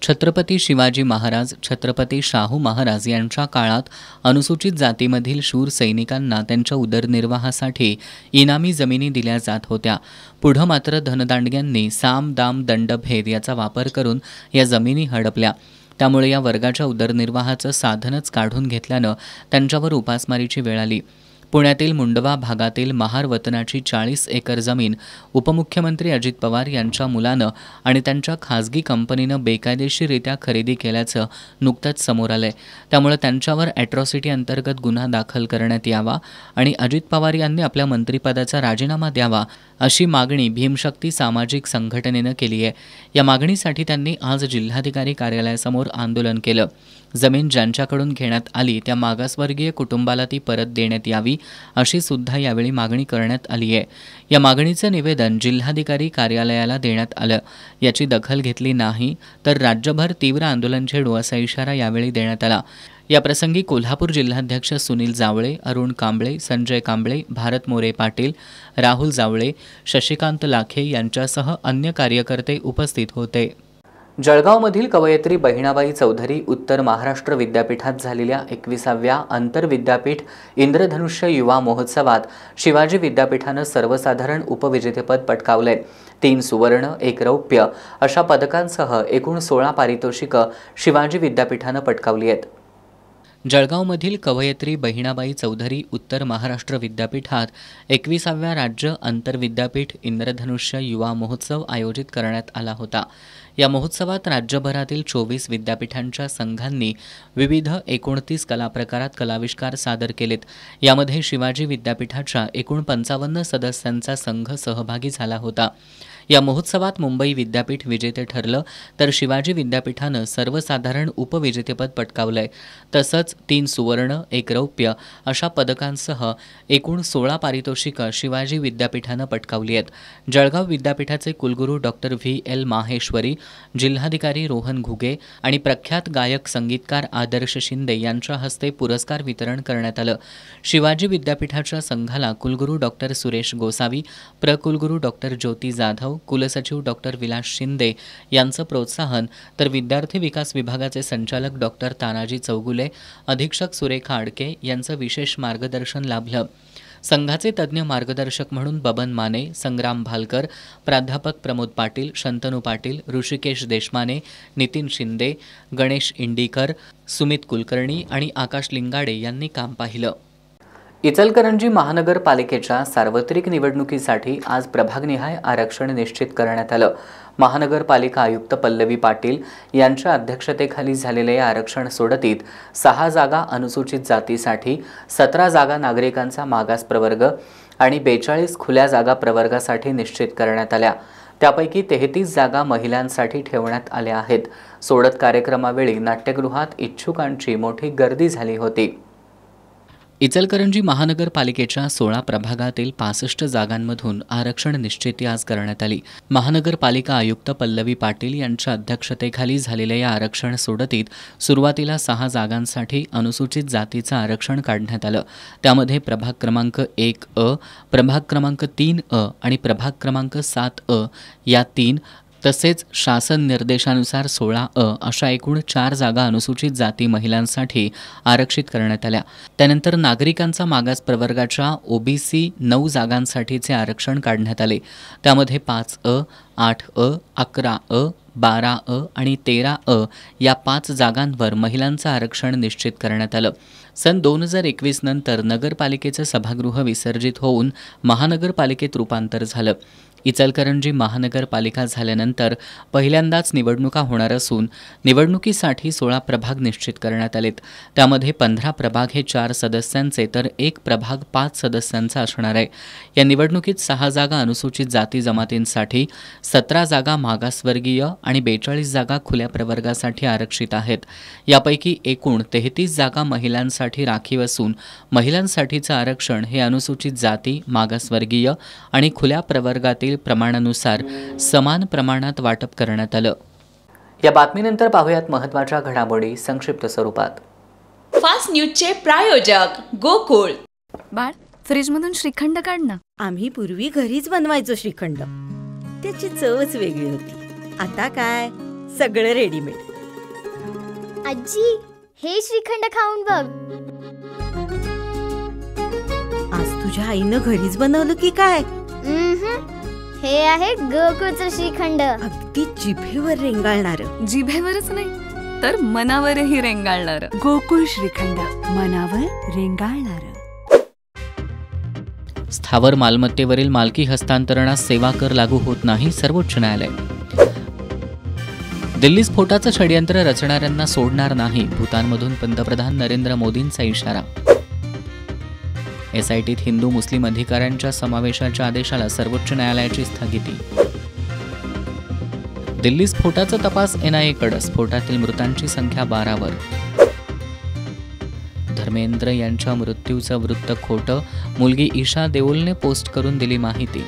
छत्रपती शिवाजी महाराज, छत्रपती शाहू महाराज यांच्या काळात अनुसूचित जातीमधील शूर सैनिकांना त्यांच्या उदरनिर्वाहासाठी इनामी जमिनी दिल्या जात होत्या। पुढे मात्र धनदांडग्यांनी साम दाम दंडभेद याचा वापर करून या जमिनी हडपल्या। त्यामुळे या वर्गाच्या उदरनिर्वाहाचं साधनच काढून घेतल्यानं त्यांच्यावर उपासमारीची वेळ आली। पुण्यातील मुंडवा भागातील महार वतनाची 40 एकर जमीन उपमुख्यमंत्री अजित पवार यांच्या मुलानं आणि त्यांच्या खासगी कंपनीनं बेकायदेशीररित्या खरेदी केल्याचं नुकतंच समोर आलंय। त्यामुळे त्यांच्यावर ॲट्रॉसिटी अंतर्गत गुन्हा दाखल करण्यात यावा आणि अजित पवार यांनी आपल्या मंत्रिपदाचा राजीनामा द्यावा अशी मागणी भीमशक्ती सामाजिक संघटनेनं केली आहे। या मागणीसाठी त्यांनी आज जिल्हाधिकारी कार्यालयासमोर आंदोलन केलं। जमीन ज्यांच्याकडून घेण्यात आली त्या मागासवर्गीय कुटुंबाला ती परत देण्यात यावी अशी सुद्धा यावेळी मागणी करण्यात आली आहे। या मागणीचं निवेदन जिल्हाधिकारी कार्यालयाला देण्यात आलं। याची दखल घेतली नाही तर राज्यभर तीव्र आंदोलन छेडू असा इशारा यावेळी देण्यात आला। या प्रसंगी कोल्हापूर जिल्हाध्यक्ष सुनील जावळे, अरुण कांबळे, संजय कांबळे, भारत मोरे पाटील, राहुल जावळे, शशिकांत लाखे यांच्यासह अन्य कार्यकर्ते उपस्थित होते। जळगावमधील कवयित्री बहिणाबाई चौधरी उत्तर महाराष्ट्र विद्यापीठात झालेल्या 21व्या आंतरविद्यापीठ इंद्रधनुष्य युवा महोत्सवात शिवाजी विद्यापीठानं सर्वसाधारण उपविजेतेपद पटकावले। 3 सुवर्ण 1 रौप्य अशा पदकांसह एकूण 16 पारितोषिकं शिवाजी विद्यापीठानं पटकावली आहेत। जळगावमधील कवयित्री बहिणाबाई चौधरी उत्तर महाराष्ट्र विद्यापीठात 21व्या राज्य आंतरविद्यापीठ इंद्रधनुष्य युवा महोत्सव आयोजित करण्यात आला होता। या महोत्सवात राज्यभरातील 24 विद्यापीठांच्या संघांनी विविध 29 कलाप्रकारात कलाविष्कार सादर केलेत। यामध्ये शिवाजी विद्यापीठाच्या एकूण 55 सदस्यांचा संघ सहभागी झाला होता। या महोत्सवात मुंबई विद्यापीठ विजेते ठरलं तर शिवाजी विद्यापीठानं सर्वसाधारण उपविजेतेपद पटकावलंय। तसंच 3 सुवर्ण 1 रौप्य अशा पदकांसह एकूण 16 पारितोषिकं शिवाजी विद्यापीठानं पटकावली आहेत। जळगाव विद्यापीठाचे कुलगुरू डॉक्टर VL माहेश्वरी, जिल्हाधिकारी रोहन घुगे आणि प्रख्यात गायक संगीतकार आदर्श शिंदे यांच्या हस्ते पुरस्कार वितरण करण्यात आलं। शिवाजी विद्यापीठाच्या संघाला कुलगुरू डॉक्टर सुरेश गोसावी, प्रकुलगुरू डॉक्टर ज्योती जाधव, कुलसचिव डॉक्टर विलास शिंदे यांचं प्रोत्साहन तर विद्यार्थी विकास विभागाचे संचालक डॉक्टर तानाजी चौगुले, अधीक्षक सुरेखा आडके यांचं विशेष मार्गदर्शन लाभलं। संघाचे तज्ज्ञ मार्गदर्शक म्हणून बबन माने, संग्राम भालकर, प्राध्यापक प्रमोद पाटील, शंतनू पाटील, ऋषिकेश देशमाने, नितीन शिंदे, गणेश इंडीकर, सुमित कुलकर्णी आणि आकाश लिंगाडे यांनी काम पाहिलं। इचलकरंजी महानगरपालिकेच्या सार्वत्रिक निवडणुकीसाठी आज प्रभागनिहाय आरक्षण निश्चित करण्यात आलं। महानगरपालिका आयुक्त पल्लवी पाटील यांच्या अध्यक्षतेखाली झालेल्या या आरक्षण सोडतीत 6 जागा अनुसूचित जातीसाठी, 17 जागा नागरिकांचा मागास प्रवर्ग आणि 42 खुल्या जागा प्रवर्गासाठी निश्चित करण्यात आल्या। त्यापैकी 33 जागा महिलांसाठी ठेवण्यात आल्या आहेत। सोडत कार्यक्रमावेळी नाट्यगृहात इच्छुकांची मोठी गर्दी झाली होती। इचलकरंजी महानगरपालिकेच्या 16 प्रभागातील 65 जागांमधून आरक्षण निश्चिती आज करण्यात आली। महानगरपालिका आयुक्त पल्लवी पाटील यांच्या अध्यक्षतेखाली झालेल्या या आरक्षण सोडतीत सुरुवातीला 6 जागांसाठी अनुसूचित जातीचं आरक्षण काढण्यात आलं। त्यामध्ये प्रभाग क्रमांक 1A, प्रभाग क्रमांक 3A आणि प्रभाग क्रमांक 7A या 3 तसेच शासन निर्देशानुसार 16 अशा एकूण 4 जागा अनुसूचित जाती महिलांसाठी आरक्षित करण्यात आल्या। त्यानंतर नागरिकांचा मागास प्रवर्गाच्या OBC 9 जागांसाठीचे आरक्षण काढण्यात आले। त्यामध्ये 5A, 8A, 11A, 12A आणि 13A या 5 जागांवर महिलांचं आरक्षण निश्चित करण्यात आलं। सन 2021 नंतर नगरपालिकेचं सभागृह विसर्जित होऊन महानगरपालिकेत रूपांतर झालं। इचलकरंजी महानगरपालिका झाल्यानंतर पहिल्यांदाच निवडणुका होणार असून निवडणुकीसाठी 16 प्रभाग निश्चित करण्यात आलेत। त्यामध्ये 15 प्रभाग हे 4 सदस्यांचे तर 1 प्रभाग 5 सदस्यांचा असणार आहे। या निवडणुकीत 6 जागा अनुसूचित जाती जमातींसाठी, 17 जागा मागासवर्गीय आणि 42 जागा खुल्या प्रवर्गासाठी आरक्षित आहेत। यापैकी एकूण 33 जागा महिलांसाठी राखीव असून महिलांसाठीचं आरक्षण हे अनुसूचित जाती, मागासवर्गीय आणि खुल्या प्रवर्गातील प्रमाणानुसार समान प्रमाणात वाटप करण्यात आलं। या बातमीनंतर पाहूयात महत्त्वाच्या घडामोडी संक्षिप्त स्वरूपात। फास्ट न्यूजचे प्रायोजक गोकुळ। बाळ, फ्रीजमधून श्रीखंड काढ ना। आम्ही पूर्वी घरीच बनवायचो श्रीखंड, त्याची चवच वेगळी होती। आता काय सगळं रेडीमेड। आजी, हे श्रीखंड खाऊन बघ। आज तुझ्या आईनं घरीच बनवलं की काय? हे आहे गोकुळचं श्रीखंड। अगदी जिभेवर रेंगाळणार। जिभेवरच नाही तर मनावरही रेंगाळणार। गोकुळ श्रीखंड, मनावर रेंगाळणार। स्थावर मालमत्तेवरील मालकी हस्तांतरणास सेवा कर लागू होत नाही, सर्वोच्च न्यायालय। दिल्ली स्फोटाचं षडयंत्र रचणाऱ्यांना सोडणार नाही, भूतानमधून पंतप्रधान नरेंद्र मोदींचा इशारा। SITत हिंदू मुस्लिम अधिकाऱ्यांच्या समावेशाच्या आदेशाला सर्वोच्च न्यायालयाची स्थगिती। दिल्ली स्फोटाचा तपास NIAकडे, स्फोटातील मृतांची संख्या 12 वर। धर्मेंद्र यांच्या मृत्यूचं वृत्त खोटं, मुलगी ईशा देओलने पोस्ट करून दिली माहिती।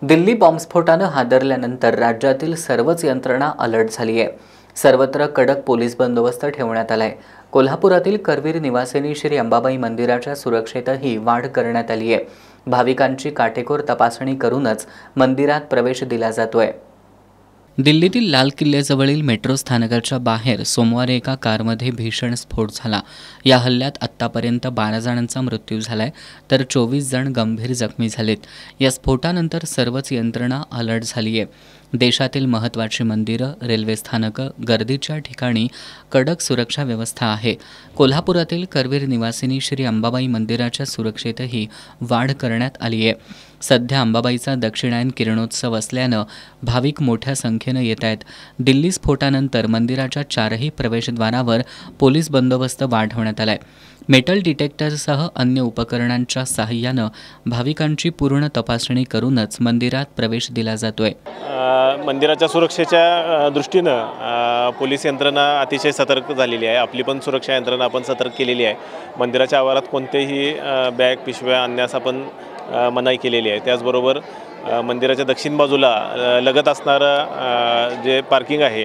दिल्ली बॉम्बस्फोटानं हादरल्यानंतर राज्यातील सर्वच यंत्रणा अलर्ट झाली आहे। सर्वत्र कडक पोलीस बंदोबस्त ठेवण्यात आलाय। कोल्हापुरातील करवीर निवासिनी श्री अंबाबाई मंदिराच्या सुरक्षेतही वाढ करण्यात आली आहे। भाविकांची काटेकोर तपासणी करूनच मंदिरात प्रवेश दिला जातोय। दिल्लीतील लाल किल्ल्याजवळील मेट्रो स्थानकाच्या बाहेर सोमवारी एका कारमध्ये भीषण स्फोट झाला। या हल्ल्यात आत्तापर्यंत 12 जणांचा मृत्यू झालाय तर 24 जण गंभीर जखमी झालेत। या स्फोटानंतर सर्वच यंत्रणा अलर्ट झाली आहे। देशातील महत्त्वाची मंदिरं, रेल्वे स्थानकं, गर्दीच्या ठिकाणी कडक सुरक्षा व्यवस्था आहे। कोल्हापुरातील करवीर निवासिनी श्री अंबाबाई मंदिराच्या सुरक्षेतही वाढ करण्यात आली आहे। सध्या अंबाबाईचा दक्षिणायन किरणोत्सव असल्यानं भाविक मोठ्या संख्येनं येत आहेत। दिल्ली स्फोटानंतर मंदिराच्या 4ही प्रवेशद्वारावर पोलीस बंदोबस्त वाढवण्यात आलाय। मेटल डिटेक्टरसह अन्य उपकरणांच्या सहाय्यानं भाविकांची पूर्ण तपासणी करूनच मंदिरात प्रवेश दिला जातोय। मंदिराच्या सुरक्षेच्या दृष्टीनं पोलीस यंत्रणा अतिशय सतर्क झालेली आहे। आपली पण सुरक्षा यंत्रणा आपण सतर्क केलेली आहे। मंदिराच्या आवारात कोणतेही बॅग, पिशव्या आणण्यास आपण मनाई केलेली आहे। त्याचबरोबर मंदिराच्या दक्षिण बाजूला लगत असणारं जे पार्किंग आहे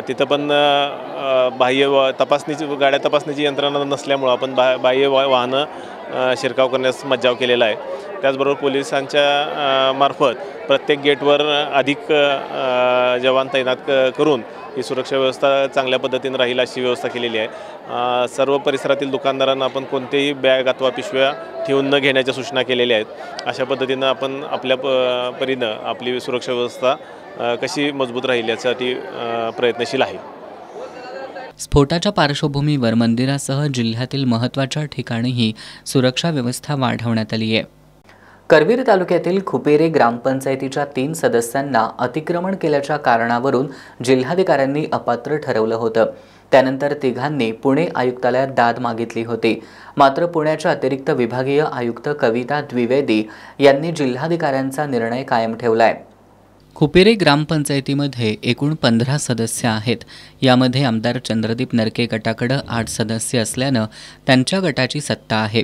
तिथं पण बाह्य गाड्या तपासणीची यंत्रणा नसल्यामुळं आपण बाह्य वाहनं शिरकाव करण्यास मज्जाव केलेला आहे। त्याचबरोबर पोलिसांच्या मार्फत प्रत्येक गेटवर अधिक जवान तैनात करून ही सुरक्षा व्यवस्था चांगल्या पद्धतीने राहील अशी व्यवस्था केलेली आहे। सर्व परिसरातील दुकानदारांना आपण कोणतेही बॅग अथवा पिशव्या ठेवून न घेण्याच्या सूचना केलेल्या आहेत। अशा पद्धतीनं आपण आपल्या परीनं आपली सुरक्षा व्यवस्था कशी मजबूत राहील यासाठी प्रयत्नशील आहे। स्फोटाच्या पार्श्वभूमीवर मंदिरासह जिल्ह्यातील महत्त्वाच्या ठिकाणीही सुरक्षा व्यवस्था वाढवण्यात आली आहे। करवीर तालुक्यातील खुपेरे ग्रामपंचायतीच्या 3 सदस्यांना अतिक्रमण केल्याच्या कारणावरून जिल्हाधिकाऱ्यांनी अपात्र ठरवलं होतं। त्यानंतर तिघांनी पुणे आयुक्तालयात दाद मागितली होती। मात्र पुण्याच्या अतिरिक्त विभागीय आयुक्त कविता द्विवेदी यांनी जिल्हाधिकाऱ्यांचा निर्णय कायम ठेवलाय। खुपेरे ग्रामपंचायतीमध्ये एकूण 15 सदस्य आहेत। यामध्ये आमदार चंद्रदीप नरके गटाकडे 8 सदस्य असल्यानं त्यांच्या गटाची सत्ता आहे।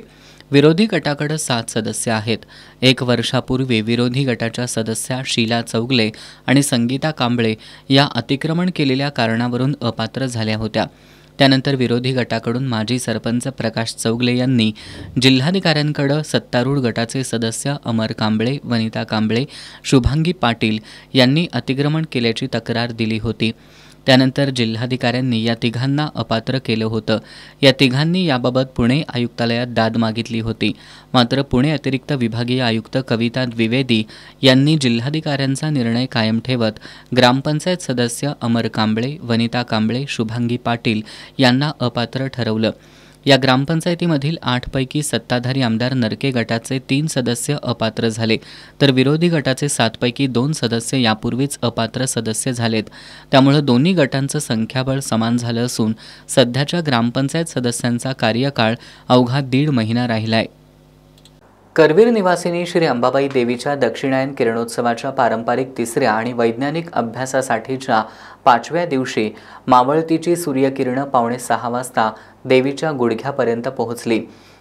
विरोधी गटाकडे 7 सदस्य आहेत। 1 वर्षापूर्वी विरोधी गटाच्या सदस्या शीला चौगले आणि संगीता कांबळे या अतिक्रमण केलेल्या कारणावरून अपात्र झाल्या होत्या। त्यानंतर विरोधी गटाकडून माजी सरपंच प्रकाश चौगले यांनी जिल्हाधिकाऱ्यांकडे सत्तारूढ गटाचे सदस्य अमर कांबळे, वनिता कांबळे, शुभांगी पाटील यांनी अतिक्रमण केल्याची तक्रार दिली होती। त्यानंतर जिल्हाधिकाऱ्यांनी या तिघांना अपात्र केलं होतं। या तिघांनी याबाबत पुणे आयुक्तालयात दाद मागितली होती। मात्र पुणे अतिरिक्त विभागीय आयुक्त कविता द्विवेदी यांनी जिल्हाधिकाऱ्यांचा निर्णय कायम ठेवत ग्रामपंचायत सदस्य अमर कांबळे, वनिता कांबळे, शुभांगी पाटील यांना अपात्र ठरवलं। या ग्रामपंचायतीमधील 8 पैकी सत्ताधारी आमदार नरके गटाचे 3 सदस्य अपात्र झाले, तर विरोधी गटाचे 7 पैकी 2 सदस्य यापूर्वीच अपात्र सदस्य झालेत। त्यामुळे दोन्ही गटांचं संख्याबळ समान झालं असून सध्याच्या ग्रामपंचायत सदस्यांचा कार्यकाळ अवघा 1.5 महिना राहिलाय। करवीर निवासिनी श्री अंबाबाई देवीच्या दक्षिणायन किरणोत्सवाच्या पारंपरिक 3ऱ्या आणि वैज्ञानिक अभ्यासासाठीच्या 5व्या दिवशी मावळतीची सूर्यकिरणं 5:45 वाजता देवीच्या गुडघ्यापर्यंत पोहोचली।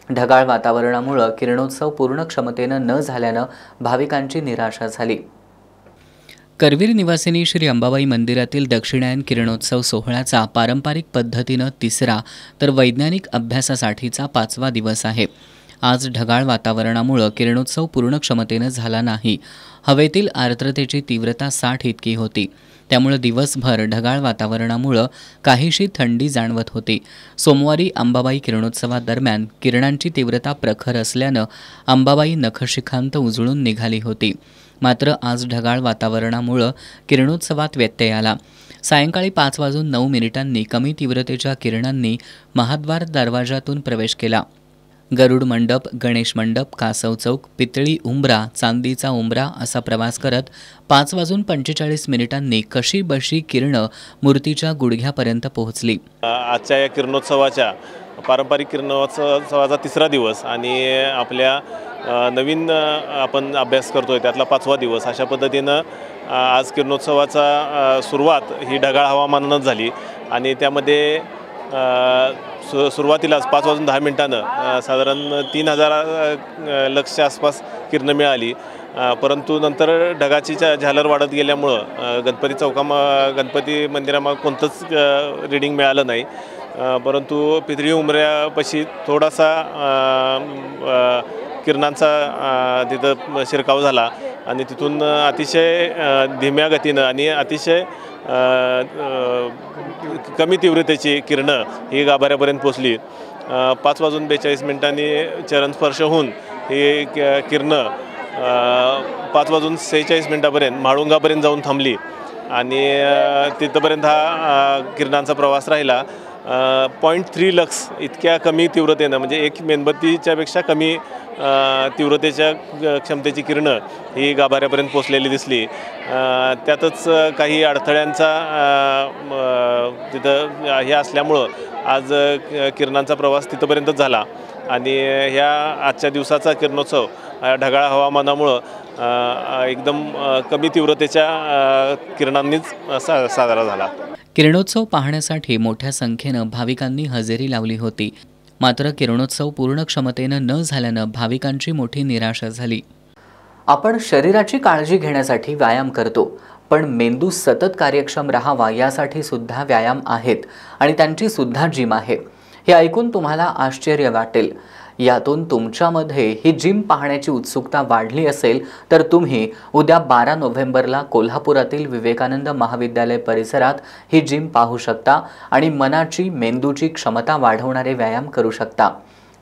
ढगाळ वातावरणामुळे किरणोत्सव पूर्ण क्षमतेनं न झाल्यानं भाविकांची निराशा झाली। करवीर निवासिनी श्री अंबाबाई मंदिरातील दक्षिणायन किरणोत्सव सोहळ्याचा पारंपरिक पद्धतीनं 3रा तर वैज्ञानिक अभ्यासासाठीचा 5वा दिवस आहे। आज ढगाळ वातावरणामुळे किरणोत्सव पूर्ण क्षमतेनं झाला नाही। हवेतील आर्द्रतेची तीव्रता 60 इतकी होती, त्यामुळे दिवसभर ढगाळ वातावरणामुळे काहीशी थंडी जाणवत होती। सोमवारी अंबाबाई किरणोत्सवादरम्यान किरणांची तीव्रता प्रखर असल्यानं अंबाबाई नखशिखांत उजळून निघाली होती। मात्र आज ढगाळ वातावरणामुळे किरणोत्सवात व्यत्यय आला। सायंकाळी 5:09 कमी तीव्रतेच्या किरणांनी महाद्वार दरवाजातून प्रवेश केला। गरुड मंडप, गणेश मंडप, कासव चौक, पितळी उंबरा, चांदीचा उंबरा असा प्रवास करत 5:45 कशी बशी किरणं मूर्तीच्या गुडघ्यापर्यंत पोहोचली। आजच्या या किरणोत्सवाच्या पारंपरिक किरणोत्सवाचा 3रा दिवस आणि आपल्या नवीन आपण अभ्यास करतोय त्यातला 5वा दिवस, अशा पद्धतीनं आज किरणोत्सवाचा सुरुवात ही ढगाळ हवामानानंच झाली आणि त्यामध्ये सुरुवातीलाच 5:10 साधारण 3000 लक्षच्या आसपास किरणं मिळाली, परंतु नंतर ढगाची झालर वाढत गेल्यामुळं गणपती मंदिरामागं कोणतंच रिडिंग मिळालं नाही। परंतु पितळी उंबऱ्यापाशी थोडासा किरणांचा तिथं शिरकाव झाला आणि तिथून अतिशय धीम्या गतीनं आणि अतिशय कमी तीव्रतेची किरणं ही गाभाऱ्यापर्यंत पोचली। 5:42 चरणस्पर्श होऊन ही किरणं 5:46 म्हाळुंगापर्यंत जाऊन थांबली आणि तिथपर्यंत हा किरणांचा प्रवास राहिला। 0.3 लक्स इतक्या कमी तीव्रतेनं, म्हणजे एक मेणबत्तीच्या पेक्षा कमी तीव्रतेच्या क्षमतेची किरणं ही गाभाऱ्यापर्यंत पोचलेली दिसली। त्यातच काही अडथळ्यांचा तिथं हे असल्यामुळं आज किरणांचा प्रवास तिथपर्यंतच झाला आणि ह्या आजच्या दिवसाचा किरणोत्सव ढगाळ हवामानामुळं एकदम कमी तीव्रतेच्या किरणांनीच साजरा झाला। किरणोत्सव पाहण्यासाठी मोठ्या संख्येनं भाविकांनी हजेरी लावली होती। मात्र किरणोत्सव पूर्ण क्षमतेनं न झाल्यानं भाविकांची मोठी निराशा झाली। आपण शरीराची काळजी घेण्यासाठी व्यायाम करतो, पण मेंदू सतत कार्यक्षम राहावा यासाठी सुद्धा व्यायाम आहेत आणि त्यांची सुद्धा जिम आहे। हे ऐकून तुम्हाला आश्चर्य वाटेल। यातून तुमच्यामध्ये ही जिम पाहण्याची उत्सुकता वाढली असेल तर तुम्ही उद्या 12 नोव्हेंबरला कोल्हापुरातील विवेकानंद महाविद्यालय परिसरात ही जिम पाहू शकता आणि मनाची, मेंदूची क्षमता वाढवणारे व्यायाम करू शकता।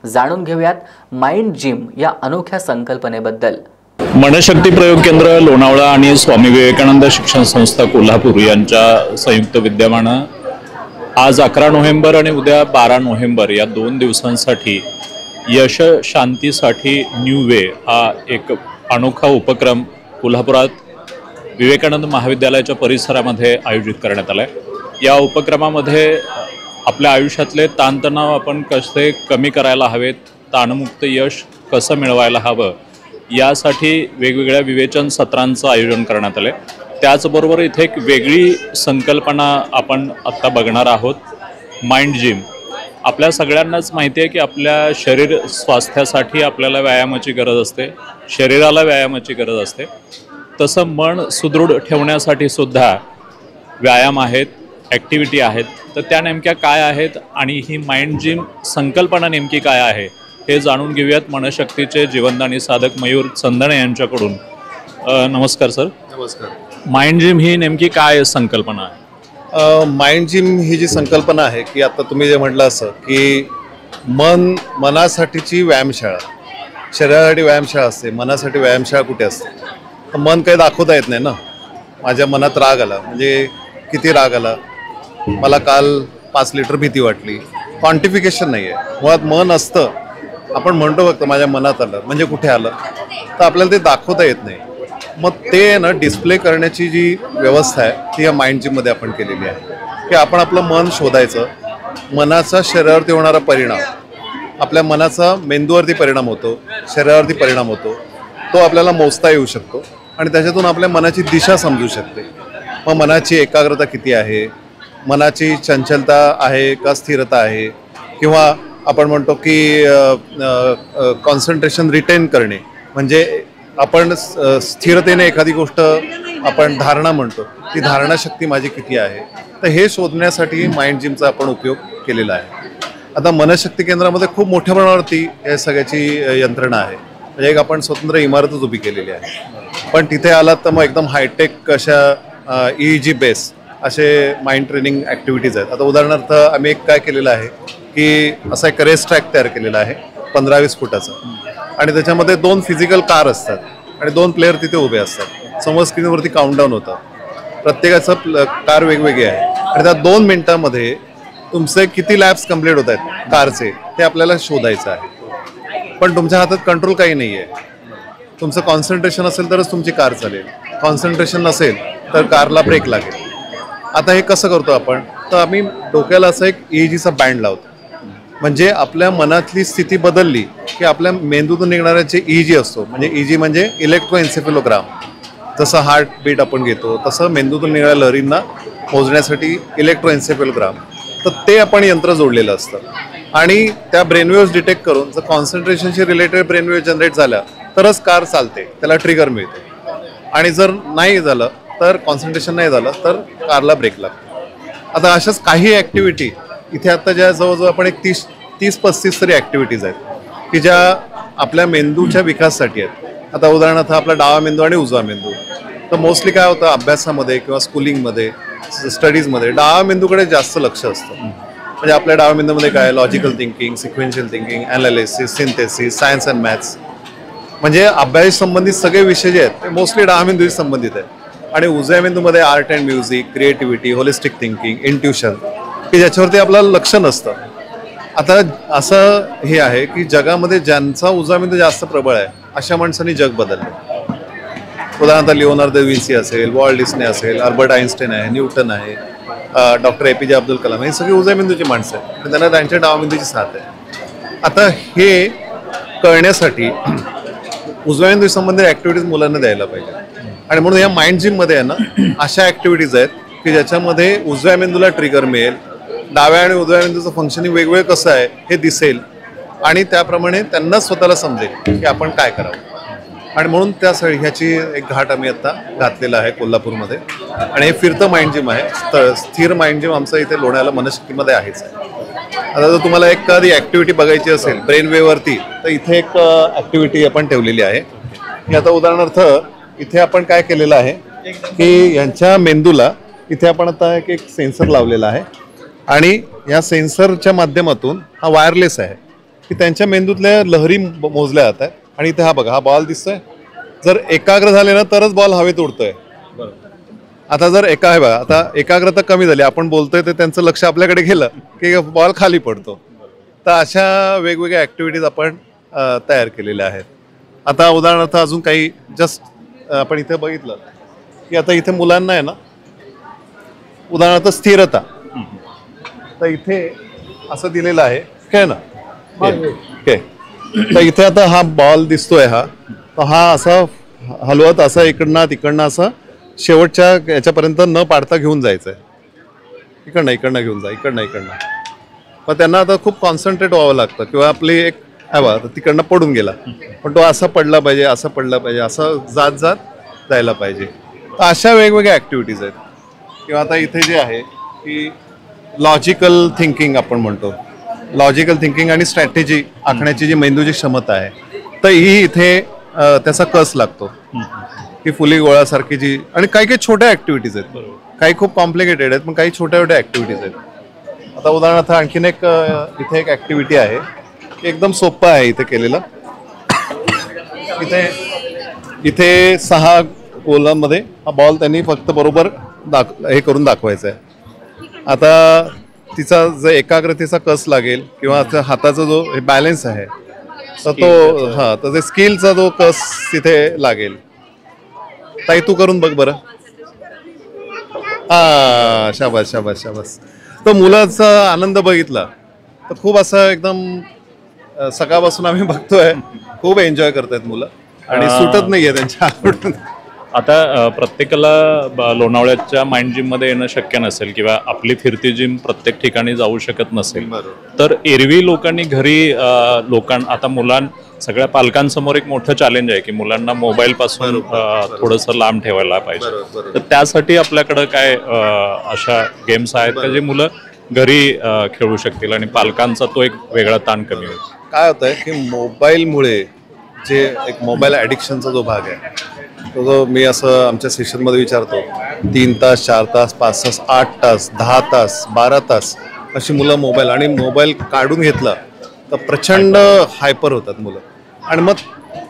जाणून घेऊयात माइंड जिम या अनोख्या संकल्पनेबद्दल। मनशक्ती प्रयोग केंद्र लोणावळा आणि स्वामी विवेकानंद शिक्षण संस्था कोल्हापूर यांच्या संयुक्त विद्यमानं आज 11 नोव्हेंबर आणि उद्या 12 नोव्हेंबर या 2 दिवसांसाठी यश शांतीसाठी न्यू वे हा एक अनोखा उपक्रम कोल्हापुरात विवेकानंद महाविद्यालयाच्या परिसरामध्ये आयोजित करण्यात आला आहे। या उपक्रमामध्ये आपल्या आयुष्यातले ताणतणाव आपण कसे कमी करायला हवेत, ताणमुक्त यश कसं मिळवायला हवं यासाठी वेगवेगळ्या विवेचन सत्रांचं आयोजन करण्यात आलं आहे। त्याचबरोबर इथे एक वेगळी संकल्पना आपण आत्ता बघणार आहोत, माइंड जिम। आपल्या सगळ्यांनाच माहिती आहे की आपल्या शरीर स्वास्थ्यासाठी आपल्याला व्यायामाची गरज असते, शरीराला व्यायामाची गरज असते, तसं मन सुदृढ ठेवण्यासाठी सुद्धा व्यायाम आहेत। ॲक्टिव्हिटी आहेत, तर त्या नेमक्या काय आहेत आणि ही माइंड जिम संकल्पना नेमकी काय आहे हे जाणून घेऊयात मनशक्तीचे जीवनदानी साधक मयूर चंदणे यांच्याकडून. नमस्कार सर. नमस्कार. माइंड जिम ही नेमकी काय संकल्पना आहे? माइंड जिम ही जी संकल्पना आहे की आता तुम्ही जे म्हटलं असं की मनासाठीची व्यायामशाळा, शरीरासाठी व्यायामशाळा असते, मनासाठी व्यायामशाळा कुठे असते? मन काही दाखवता येत नाही ना. माझ्या मनात राग आला म्हणजे किती राग आला, मला काल 5 लिटर भीती वाटली, क्वांटिफिकेशन नाही आहे. मुळात मन असतं, आपण म्हणतो फक्त माझ्या मनात आलं म्हणजे कुठे आलं, तर आपल्याला ते दाखवता येत नाही. मग ते ना डिस्प्ले करण्याची जी व्यवस्था आहे ती या माइंड जिममध्ये आपण केलेली आहे की आपण आपलं मन शोधायचं, मनाचा शरीरावरती होणारा परिणाम, आपल्या मनाचा मेंदूवरती परिणाम होतो, शरीरावरती परिणाम होतो, तो आपल्याला मोजता येऊ शकतो आणि त्याच्यातून आपल्या मनाची दिशा समजू शकते. मग मनाची एकाग्रता किती आहे, मनाची चंचलता आहे का स्थिरता आहे, किंवा आपण म्हणतो की कॉन्सन्ट्रेशन रिटेन करणे म्हणजे आपण स्थिरतेने एखादी गोष्ट आपण धारणा म्हणतो, ती धारणाशक्ती माझी किती आहे, तर हे शोधण्यासाठी माइंड जिमचा आपण उपयोग केलेला आहे. आता मनशक्ती केंद्रामध्ये खूप मोठ्या प्रमाणावरती या सगळ्याची यंत्रणा आहे. म्हणजे एक आपण स्वतंत्र इमारतच उभी केलेली आहे. पण तिथे आलात तर मग एकदम हायटेक अशा EEG बेस असे माइंड ट्रेनिंग ॲक्टिव्हिटीज आहेत. आता उदाहरणार्थ आम्ही एक काय केलेलं आहे की असा एक रेस ट्रॅक तयार केलेला आहे 15-20 फुटाचा आणि त्याच्यामध्ये 2 फिजिकल कार असतात आणि 2 प्लेयर तिथे उभे असतात. समोर स्क्रीनवरती काउंटडाऊन होतं, प्रत्येकाचं कार वेगवेगळी आहे आणि त्या 2 मिनिटांमध्ये तुमचे किती लॅप्स कंप्लीट होत आहेत कारचे ते आपल्याला शोधायचं आहे. पण तुमच्या हातात कंट्रोल काही नाही आहे. तुमचं कॉन्सन्ट्रेशन असेल तरच तुमची कार चालेल, कॉन्सन्ट्रेशन नसेल तर कारला ब्रेक लागेल. आता हे कसं करतो आपण, तर आम्ही डोक्याला असं एक EEGचा बँड लावतो. म्हणजे आपल्या मनातली स्थिती बदलली की आपल्या मेंदूतून निघणारा जे EEG असतो, म्हणजे EEG म्हणजे इलेक्ट्रोएन्सेफेलोग्राम, जसं हार्ट बीट आपण घेतो तसं मेंदूतून निघणाऱ्या लहरींना मोजण्यासाठी इलेक्ट्रोएन्सेफेलोग्राम, तर ते आपण यंत्र जोडलेलं असतं आणि त्या ब्रेनवेव्स डिटेक्ट करून जर कॉन्सन्ट्रेशनशी रिलेटेड ब्रेनवेव्ह जनरेट झाल्या तरच कार चालते, त्याला ट्रिगर मिळते. आणि जर नाही झालं तर कॉन्सन्ट्रेशन नाही झालं तर कारला ब्रेक लागतो. आता अशाच काही ॲक्टिव्हिटी इथे आता ज्या जवळजवळ आपण एक 30-35 तरी ॲक्टिव्हिटीज आहेत की ज्या आपल्या मेंदूच्या विकासासाठी आहेत. आता उदाहरणार्थ आपला डावा मेंदू आणि उजवा मेंदू, तर मोस्टली काय होतं अभ्यासामध्ये किंवा स्कूलिंगमध्ये स्टडीजमध्ये डावा मेंदूकडे जास्त लक्ष असतं. म्हणजे आपल्या डावा मेंदूमध्ये काय logical thinking, sequential thinking, analysis, synthesis, science and maths, म्हणजे अभ्यास संबंधित सगळे विषय जे आहेत ते मोस्टली डावा मेंदूशी संबंधित आहेत. आणि उजव्या मेंदूमध्ये art and music, creativity, holistic thinking, intuition की ज्याच्यावरती आपल्याला लक्ष नसतं. आता असं हे आहे की जगामध्ये ज्यांचा उजवा मेंदू जास्त प्रबळ आहे अशा माणसांनी जग बदललं. उदाहरणार्थ लिओनार्दो विन्सी असेल, वॉल्ट डिस्ने असेल, अल्बर्ट आइन्स्टाईन आहे, न्यूटन आहे, डॉक्टर APJ अब्दुल कलाम, हे सगळी उजव्या मेंदूची माणसं आहेत आणि त्यांना त्यांच्या डावा मेंदूची साथ आहे. आता हे कळण्यासाठी उजव्या मेंदू संबंधित ॲक्टिव्हिटीज मुलांना द्यायला पाहिजे आणि म्हणून या माइंड जिममध्ये आहे ना अशा ॲक्टिव्हिटीज आहेत की ज्याच्यामध्ये उजव्या मेंदूला ट्रिगर मिळेल, डाव्या आणि उजव्या मेंदूचं फंक्शनिंग वेगवेगळं कसं आहे हे दिसेल आणि त्याप्रमाणे त्यांना स्वतःला समजेल की आपण काय करावं. आणि म्हणून त्यासाठी ह्याची एक घाट आम्ही आता घातलेला आहे कोल्हापूरमध्ये आणि हे फिरतं माइंड जिम आहे. स्थिर माइंड जिम आमचं इथे लोण्याला मनशक्तीमध्ये आहेच आहे. आता जर तुम्हाला एखादी ॲक्टिव्हिटी बघायची असेल ब्रेन वेवरती तर इथे एक ॲक्टिव्हिटी आपण ठेवलेली आहे की आता उदाहरणार्थ इथे आपण काय केलेलं आहे की यांच्या मेंदूला इथे आपण आता एक सेन्सर लावलेला आहे आणि या सेन्सरच्या माध्यमातून हा वायरलेस आहे की त्यांच्या मेंदूतल्या लहरी मोजल्या जात आहेत. आणि इथे हा बघा, हा बॉल दिसतोय, जर एकाग्र झाले ना तरच बॉल हवेत उडतोय. आता जर आहे बघा, आता एकाग्रता कमी झाली, आपण बोलतोय तर त्यांचं लक्ष आपल्याकडे गेलं की बॉल खाली पडतो. तर अशा वेगवेगळ्या ॲक्टिव्हिटीज आपण तयार केलेल्या आहेत. आता उदाहरणार्थ अजून काही जस्ट आपण इथे बघितलं की आता इथे मुलांना आहे ना उदाहरणार्थ स्थिरता, तर इथे असं दिलेलं आहे काय ना ओके. तर इथे आता हा बॉल दिसतोय, तर हा असा हलवत असा इकडनं असं शेवटच्या याच्यापर्यंत न पाडता घेऊन जायचं आहे. इकडनं घेऊन जा, इकडनं. मग त्यांना आता खूप कॉन्सन्ट्रेट व्हावं लागतं किंवा आपली एक बा तिकडनं पडून गेला पण तो असा पडला पाहिजे, असं जात जायला पाहिजे. तर अशा वेगवेगळ्या ॲक्टिव्हिटीज आहेत. किंवा आता इथे जे आहे की लॉजिकल थिंकिंग आपण म्हणतो, लॉजिकल थिंकिंग आणि स्ट्रॅटेजी आखण्याची जी मेंदूची क्षमता आहे, तर ही इथे त्याचा कस लागतो की फुली गोळासारखी जी, आणि काही काही छोट्या ऍक्टिव्हिटीज आहेत, काही खूप कॉम्प्लिकेटेड आहेत पण काही छोट्या छोट्या ऍक्टिव्हिटीज आहेत. आता उदाहरणार्थ आणखीन एक इथे एक ऍक्टिव्हिटी आहे, एकदम सोपं आहे इथे केलेलं. इथे 6 गोलांमध्ये हा बॉल त्यांनी फक्त बरोबर हे करून दाखवायचा आहे. आता तिचा जो एकाग्रतेचा कस लागेल किंवा हाताचा जो बॅलन्स आहे तर तो तर ते स्किलचा जो कस तिथे लागेल. ताई तू करून बघ बरं. शाबास शाबास शाबास. तो मुलाचा आनंद बघितला तर खूप असं एकदम सकाळपासून आम्ही बघतोय खूप एन्जॉय करतायत मुलं आणि सुटत नाहीये त्यांच्या आवडून. आता प्रत्येकाला लोणावळ्याच्या माइंड जिम मध्ये येणं शक्य नसेल किंवा आपली फिरती जिम प्रत्येक ठिकाणी जाऊ शकत नसेल, तर एरवी लोकांनी घरी आता सगळ्या पालकांसमोर एक मोठं चॅलेंज आहे की मुलांना मोबाईल पासून थोडंसं लांब ठेवायला पाहिजे. तर त्यासाठी आपल्याकडे काय अशा गेम्स आहेत का जे मुलं घरी खेळू शकतील आणि पालकांचा तो एक वेगळा ताण कमी होईल? काय होतंय की मोबाईलमुळे जे एक मोबाईल ॲडिक्शनचा जो भाग आहे तो जो मी असं आमच्या सेशनमध्ये विचारतो, 3 तास 4 तास 5 तास 8 तास 10 तास 12 तास अशी मुलं मोबाईल काढून घेतला तर प्रचंड हायपर होतात मुलं. आणि मग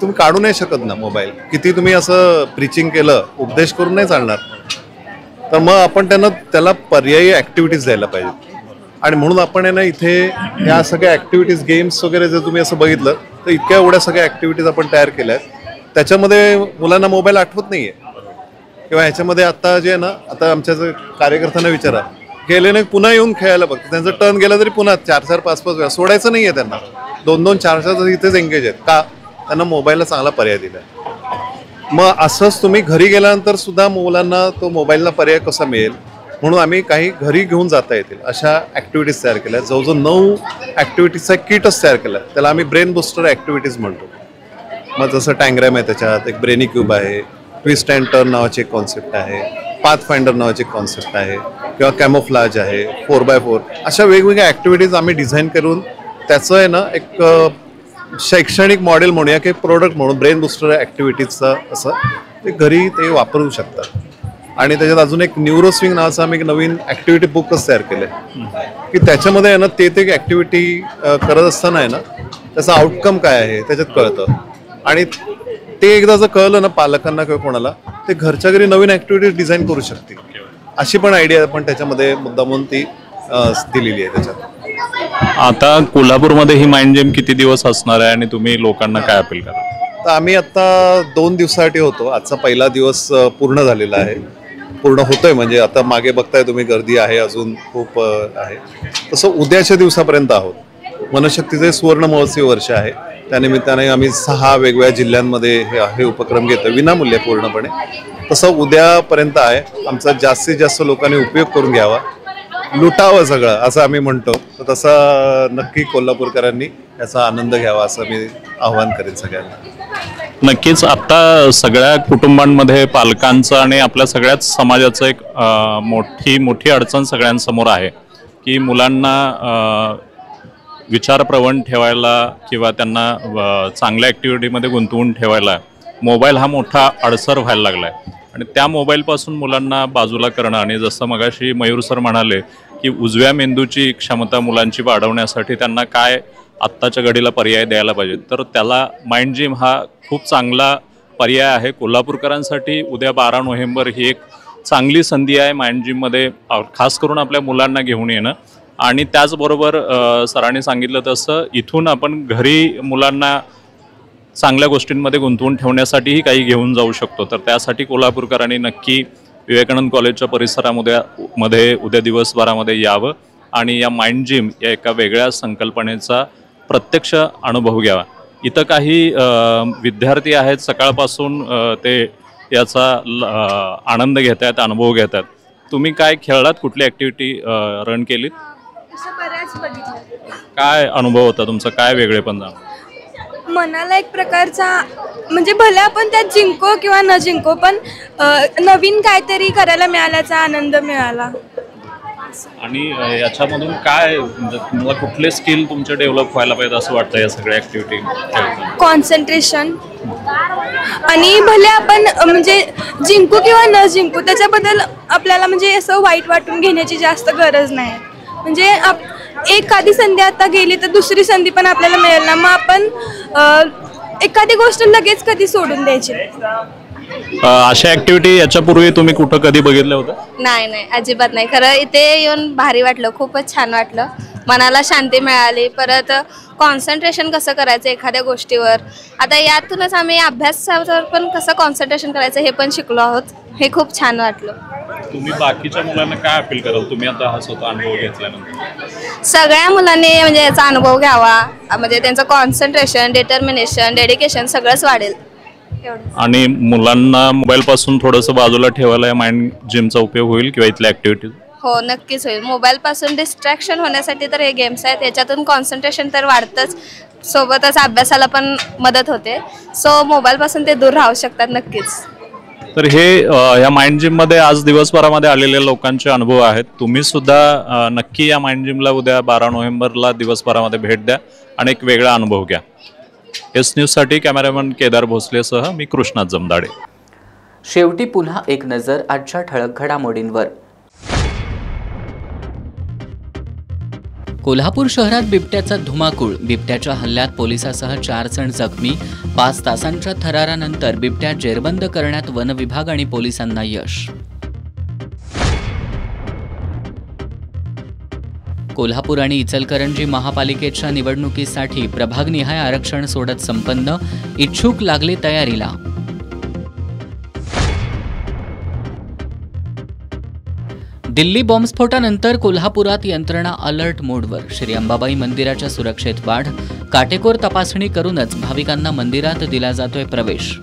तुम्ही काढू नाही शकत ना मोबाईल, किती तुम्ही असं प्रीचिंग केलं, उपदेश करून नाही चालणार. तर मग आपण त्याला पर्यायी ॲक्टिव्हिटीज द्यायला पाहिजे. आणि म्हणून आपण आहे ना इथे या सगळ्या ॲक्टिव्हिटीज गेम्स वगैरे जर तुम्ही असं बघितलं तर इतक्या एवढ्या सगळ्या ॲक्टिव्हिटीज आपण तयार केल्या आहेत. त्याच्यामध्ये मुलांना मोबाईल आठवत नाहीये किंवा ह्याच्यामध्ये आता जे आहे ना, आता आमच्या कार्यकर्त्यांना विचारा, गेले नाही पुन्हा येऊन खेळायला बघते, त्यांचं टर्न गेलं तरी पुन्हा 4-4 5-5 वेळा सोडायचं नाहीये त्यांना. 2-2 4-4 इथेच एंगेज आहेत का, त्यांना मोबाईलला चांगला पर्याय दिलाय. मग असंच तुम्ही घरी गेल्यानंतर सुद्धा मुलांना तो मोबाईलला पर्याय कसा मिळेल म्हणून आम्ही काही घरी घेऊन जाता येतील अशा ॲक्टिव्हिटीज तयार केल्या. जवळजवळ 9 ॲक्टिव्हिटीजचा किटच तयार केला. त्याला आम्ही ब्रेन बुस्टर ॲक्टिव्हिटीज म्हणतो. मग जसं टँग्रॅम आहे, त्याच्यात एक ब्रेनी क्यूब आहे, ट्विस्ट अँड टर्न नावाची एक कॉन्सेप्ट आहे, पाथ फाइंडर नावाची एक कॉन्सेप्ट आहे, किंवा कॅमोफ्लाज आहे, 4x4 अशा वेगवेगळ्या ॲक्टिव्हिटीज आम्ही डिझाईन करून त्याचं आहे ना एक शैक्षणिक मॉडेल म्हणूया की प्रोडक्ट म्हणून ब्रेन बुस्टर ॲक्टिव्हिटीजचं असं ते घरी ते वापरू शकतात. आणि त्याच्यात अजून एक न्यूरोस्विंग नावाचं आम्ही एक नवीन ॲक्टिव्हिटी बुकच तयार केलं आहे की त्याच्यामध्ये आहे ना ते ॲक्टिव्हिटी करत असताना आहे ना त्याचा आउटकम काय आहे त्याच्यात कळतं. आणि ते एकदा जर कळलं ना पालकांना किंवा कोणाला, ते घरच्या घरी नवीन ॲक्टिव्हिटीज डिझाईन करू शकतील. अशी पण आयडिया आपण त्याच्यामध्ये मुद्दामून ती दिलेली आहे त्याच्यात. आता कोल्हापूरमध्ये ही माइंड जिम किती दिवस असणार आहे आणि तुम्ही लोकांना काय अपील करा? तर आम्ही आता 2 दिवसासाठी होतो. आजचा पहिला दिवस पूर्ण झालेला आहे, पूर्ण होतोय म्हणजे आता मागे बघताय तुम्ही गर्दी आहे अजून खूप आहे. तसं उद्याच्या दिवसापर्यंत आहोत. मनशक्तीचे सुवर्ण महोत्सवी वर्ष आहे, त्यानिमित्ताने आम्ही 6 वेगवेगळ्या जिल्ह्यांमध्ये हे उपक्रम घेतो विनामूल्य पूर्णपणे. तसं उद्यापर्यंत आहे. आमचा जास्तीत जास्त लोकांनी उपयोग करून घ्यावा, लुटावं सगळं असं आम्ही म्हणतो. तर तसं नक्की कोल्हापूरकरांनी याचा आनंद घ्यावा असं मी आवाहन करेन सगळ्यांना. नक्कीच. आता सगळ्या कुटुंबांमध्ये पालकांचं आणि आपल्या सगळ्याच समाजाचं एक मोठी अडचण सगळ्यांसमोर आहे की मुलांना विचारप्रवण ठेवायला किंवा त्यांना चांगल्या ॲक्टिव्हिटीमध्ये गुंतवून ठेवायला मोबाईल हा मोठा अडसर व्हायला लागला आहे. आणि त्या मोबाईलपासून मुलांना बाजूला करणं, आणि जसं मगाशी मयूर सर म्हणाले की उजव्या मेंदूची क्षमता मुलांची वाढवण्यासाठी त्यांना काय आत्ताच्या घडीला पर्याय द्यायला पाहिजे, तर त्याला माइंड जिम हा खूप चांगला पर्याय आहे. कोल्हापूरकरांसाठी उद्या 12 नोव्हेंबर ही एक चांगली संधी आहे माइंड जिममध्ये खास करून आपल्या मुलांना घेऊन येणं. आणि त्याचबरोबर सरांनी सांगितलं तसं इथून आपण घरी मुलांना चांगल्या गोष्टींमध्ये गुंतवून ठेवण्यासाठीही काही घेऊन जाऊ शकतो. तर त्यासाठी कोल्हापूरकरांनी नक्की विवेकानंद कॉलेजच्या परिसरामध्ये उद्या दिवसभरामध्ये यावं आणि या माइंड जिम या एका वेगळ्या संकल्पनेचा प्रत्यक्ष अनुभव घ्यावा. इथं काही विद्यार्थी आहेत, सकाळपासून ते याचा आनंद घेत आहेत, अनुभव घेत आहेत. तुम्ही काय खेळलात, कुठली ॲक्टिव्हिटी रन केलीत? बऱ्याच बघितलं. काय अनुभव होता तुमचा, काय वेगळेपण जाणवलं? मनाला एक प्रकारचा म्हणजे भले आपण त्यात जिंको किंवा न जिंको पण नवीन काहीतरी करायला मिळाल्याचा आनंद मिळाला. आणि याच्यामधून काय म्हणजे तुम्हाला कुठले स्किल तुमचे डेव्हलप व्हायला पाहिजे असं वाटतं या सगळ्या ॲक्टिव्हिटी? कॉन्सन्ट्रेशन, आणि भले आपण म्हणजे जिंकू किंवा न जिंकू त्याच्याबद्दल आपल्याला म्हणजे असं वाईट वाटून घेण्याची जास्त गरज नाही. म्हणजे एखादी संधी आता गेली तर दुसरी संधी पण आपल्याला मिळेल ना, मग आपण एखादी गोष्ट लगेच कधी सोडून द्यायची. अशा ॲक्टिव्हिटी याच्यापूर्वी तुम्ही कुठं कधी बघितलं होतं? नाही, अजिबात नाही. खरं इथे येऊन भारी वाटलं, खूपच छान वाटलं, मनाला शांती मिळाली. परत कॉन्सन्ट्रेशन कसं करायचं एखाद्या गोष्टीवर, आता यातूनच आम्ही अभ्यासावर पण कसं कॉन्सन्ट्रेशन करायचं हे पण शिकलो आहोत. हे खूप छान वाटलं. तुम्ही बाकीच्या मुलांना काय अपील कराल? तुम्ही आता हा स्वतः अनुभव घेतल्यानंतर सगळ्या मुलांनी म्हणजे याचा अनुभव घ्यावा, म्हणजे त्यांचं कॉन्सन्ट्रेशन, डिटर्मिनेशन, डेडिकेशन सगळंच वाढेल. आणि मुलांना मोबाईल पासून थोडंसं बाजूला ठेवायला या माइंड जिमचा उपयोग होईल किंवा इथल्या ॲक्टिव्हिटीज? हो, नक्कीच होईल. मोबाईलपासून डिस्ट्रॅक्शन होण्यासाठी तर हे गेम्स आहेत, याच्यातून कॉन्सन्ट्रेशन तर वाढतंच, सोबतच अभ्यासाला पण मदत होते. सो मोबाईलपासून ते दूर राहू शकतात नक्कीच. तर हे या माइंड जिममध्ये आज दिवसभरामध्ये आलेल्या लोकांचे अनुभव आहेत. तुम्ही सुद्धा नक्की या माइंड जिमला उद्या 12 नोव्हेंबरला दिवसभरामध्ये भेट द्या आणि एक वेगळा अनुभव घ्या. एस न्यूजसाठी कॅमेरामन केदार भोसलेसह मी कृष्णा जमदाडे. शेवटी पुन्हा एक नजर आजच्या ठळक घडामोडींवर. कोल्हापूर शहरात बिबट्याचा धुमाकूळ. बिबट्याच्या हल्ल्यात पोलिसासह 4 जण जखमी. 5 तासांच्या थरारानंतर बिबट्या जेरबंद करण्यात वन विभाग आणि पोलिसांना यश. कोल्हापूर आणि इचलकरंजी महापालिकेच्या निवडणुकीसाठी प्रभागनिहाय आरक्षण सोडत संपन्न. इच्छुक लागले तयारीला. दिल्ली बॉम्बस्फोटानंतर कोल्हापुरात यंत्रणा अलर्ट मोडवर. श्री अंबाबाई मंदिराच्या सुरक्षेत वाढ. काटेकोर तपासणी करूनच भाविकांना मंदिरात दिला जातोय प्रवेश.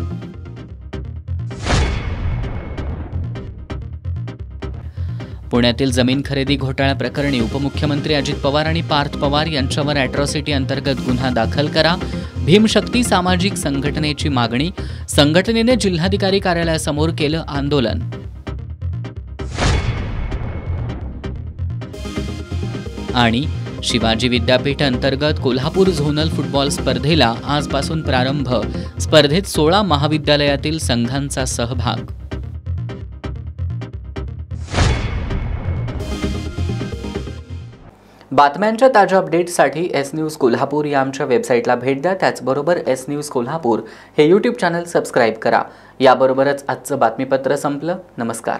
पुण्यातील जमीन खरेदी घोटाळा प्रकरणी उपमुख्यमंत्री अजित पवार आणि पार्थ पवार यांच्यावर अॅट्रॉसिटी अंतर्गत गुन्हा दाखल करा. भीमशक्ती सामाजिक संघटनेची मागणी. संघटनेने जिल्हाधिकारी कार्यालयासमोर केलं आंदोलन. आणि शिवाजी विद्यापीठ अंतर्गत कोल्हापूर झोनल फुटबॉल स्पर्धेला आजपासून प्रारंभ. स्पर्धेत 16 महाविद्यालयातील संघांचा सहभाग. बातम्यांच्या ताज्या अपडेट्ससाठी एस न्यूज कोल्हापूर या आमच्या वेबसाईटला भेट द्या. त्याचबरोबर एस न्यूज कोल्हापूर हे यूट्यूब चॅनल सबस्क्राईब करा. याबरोबरच आजचं बातमीपत्र संपलं. नमस्कार.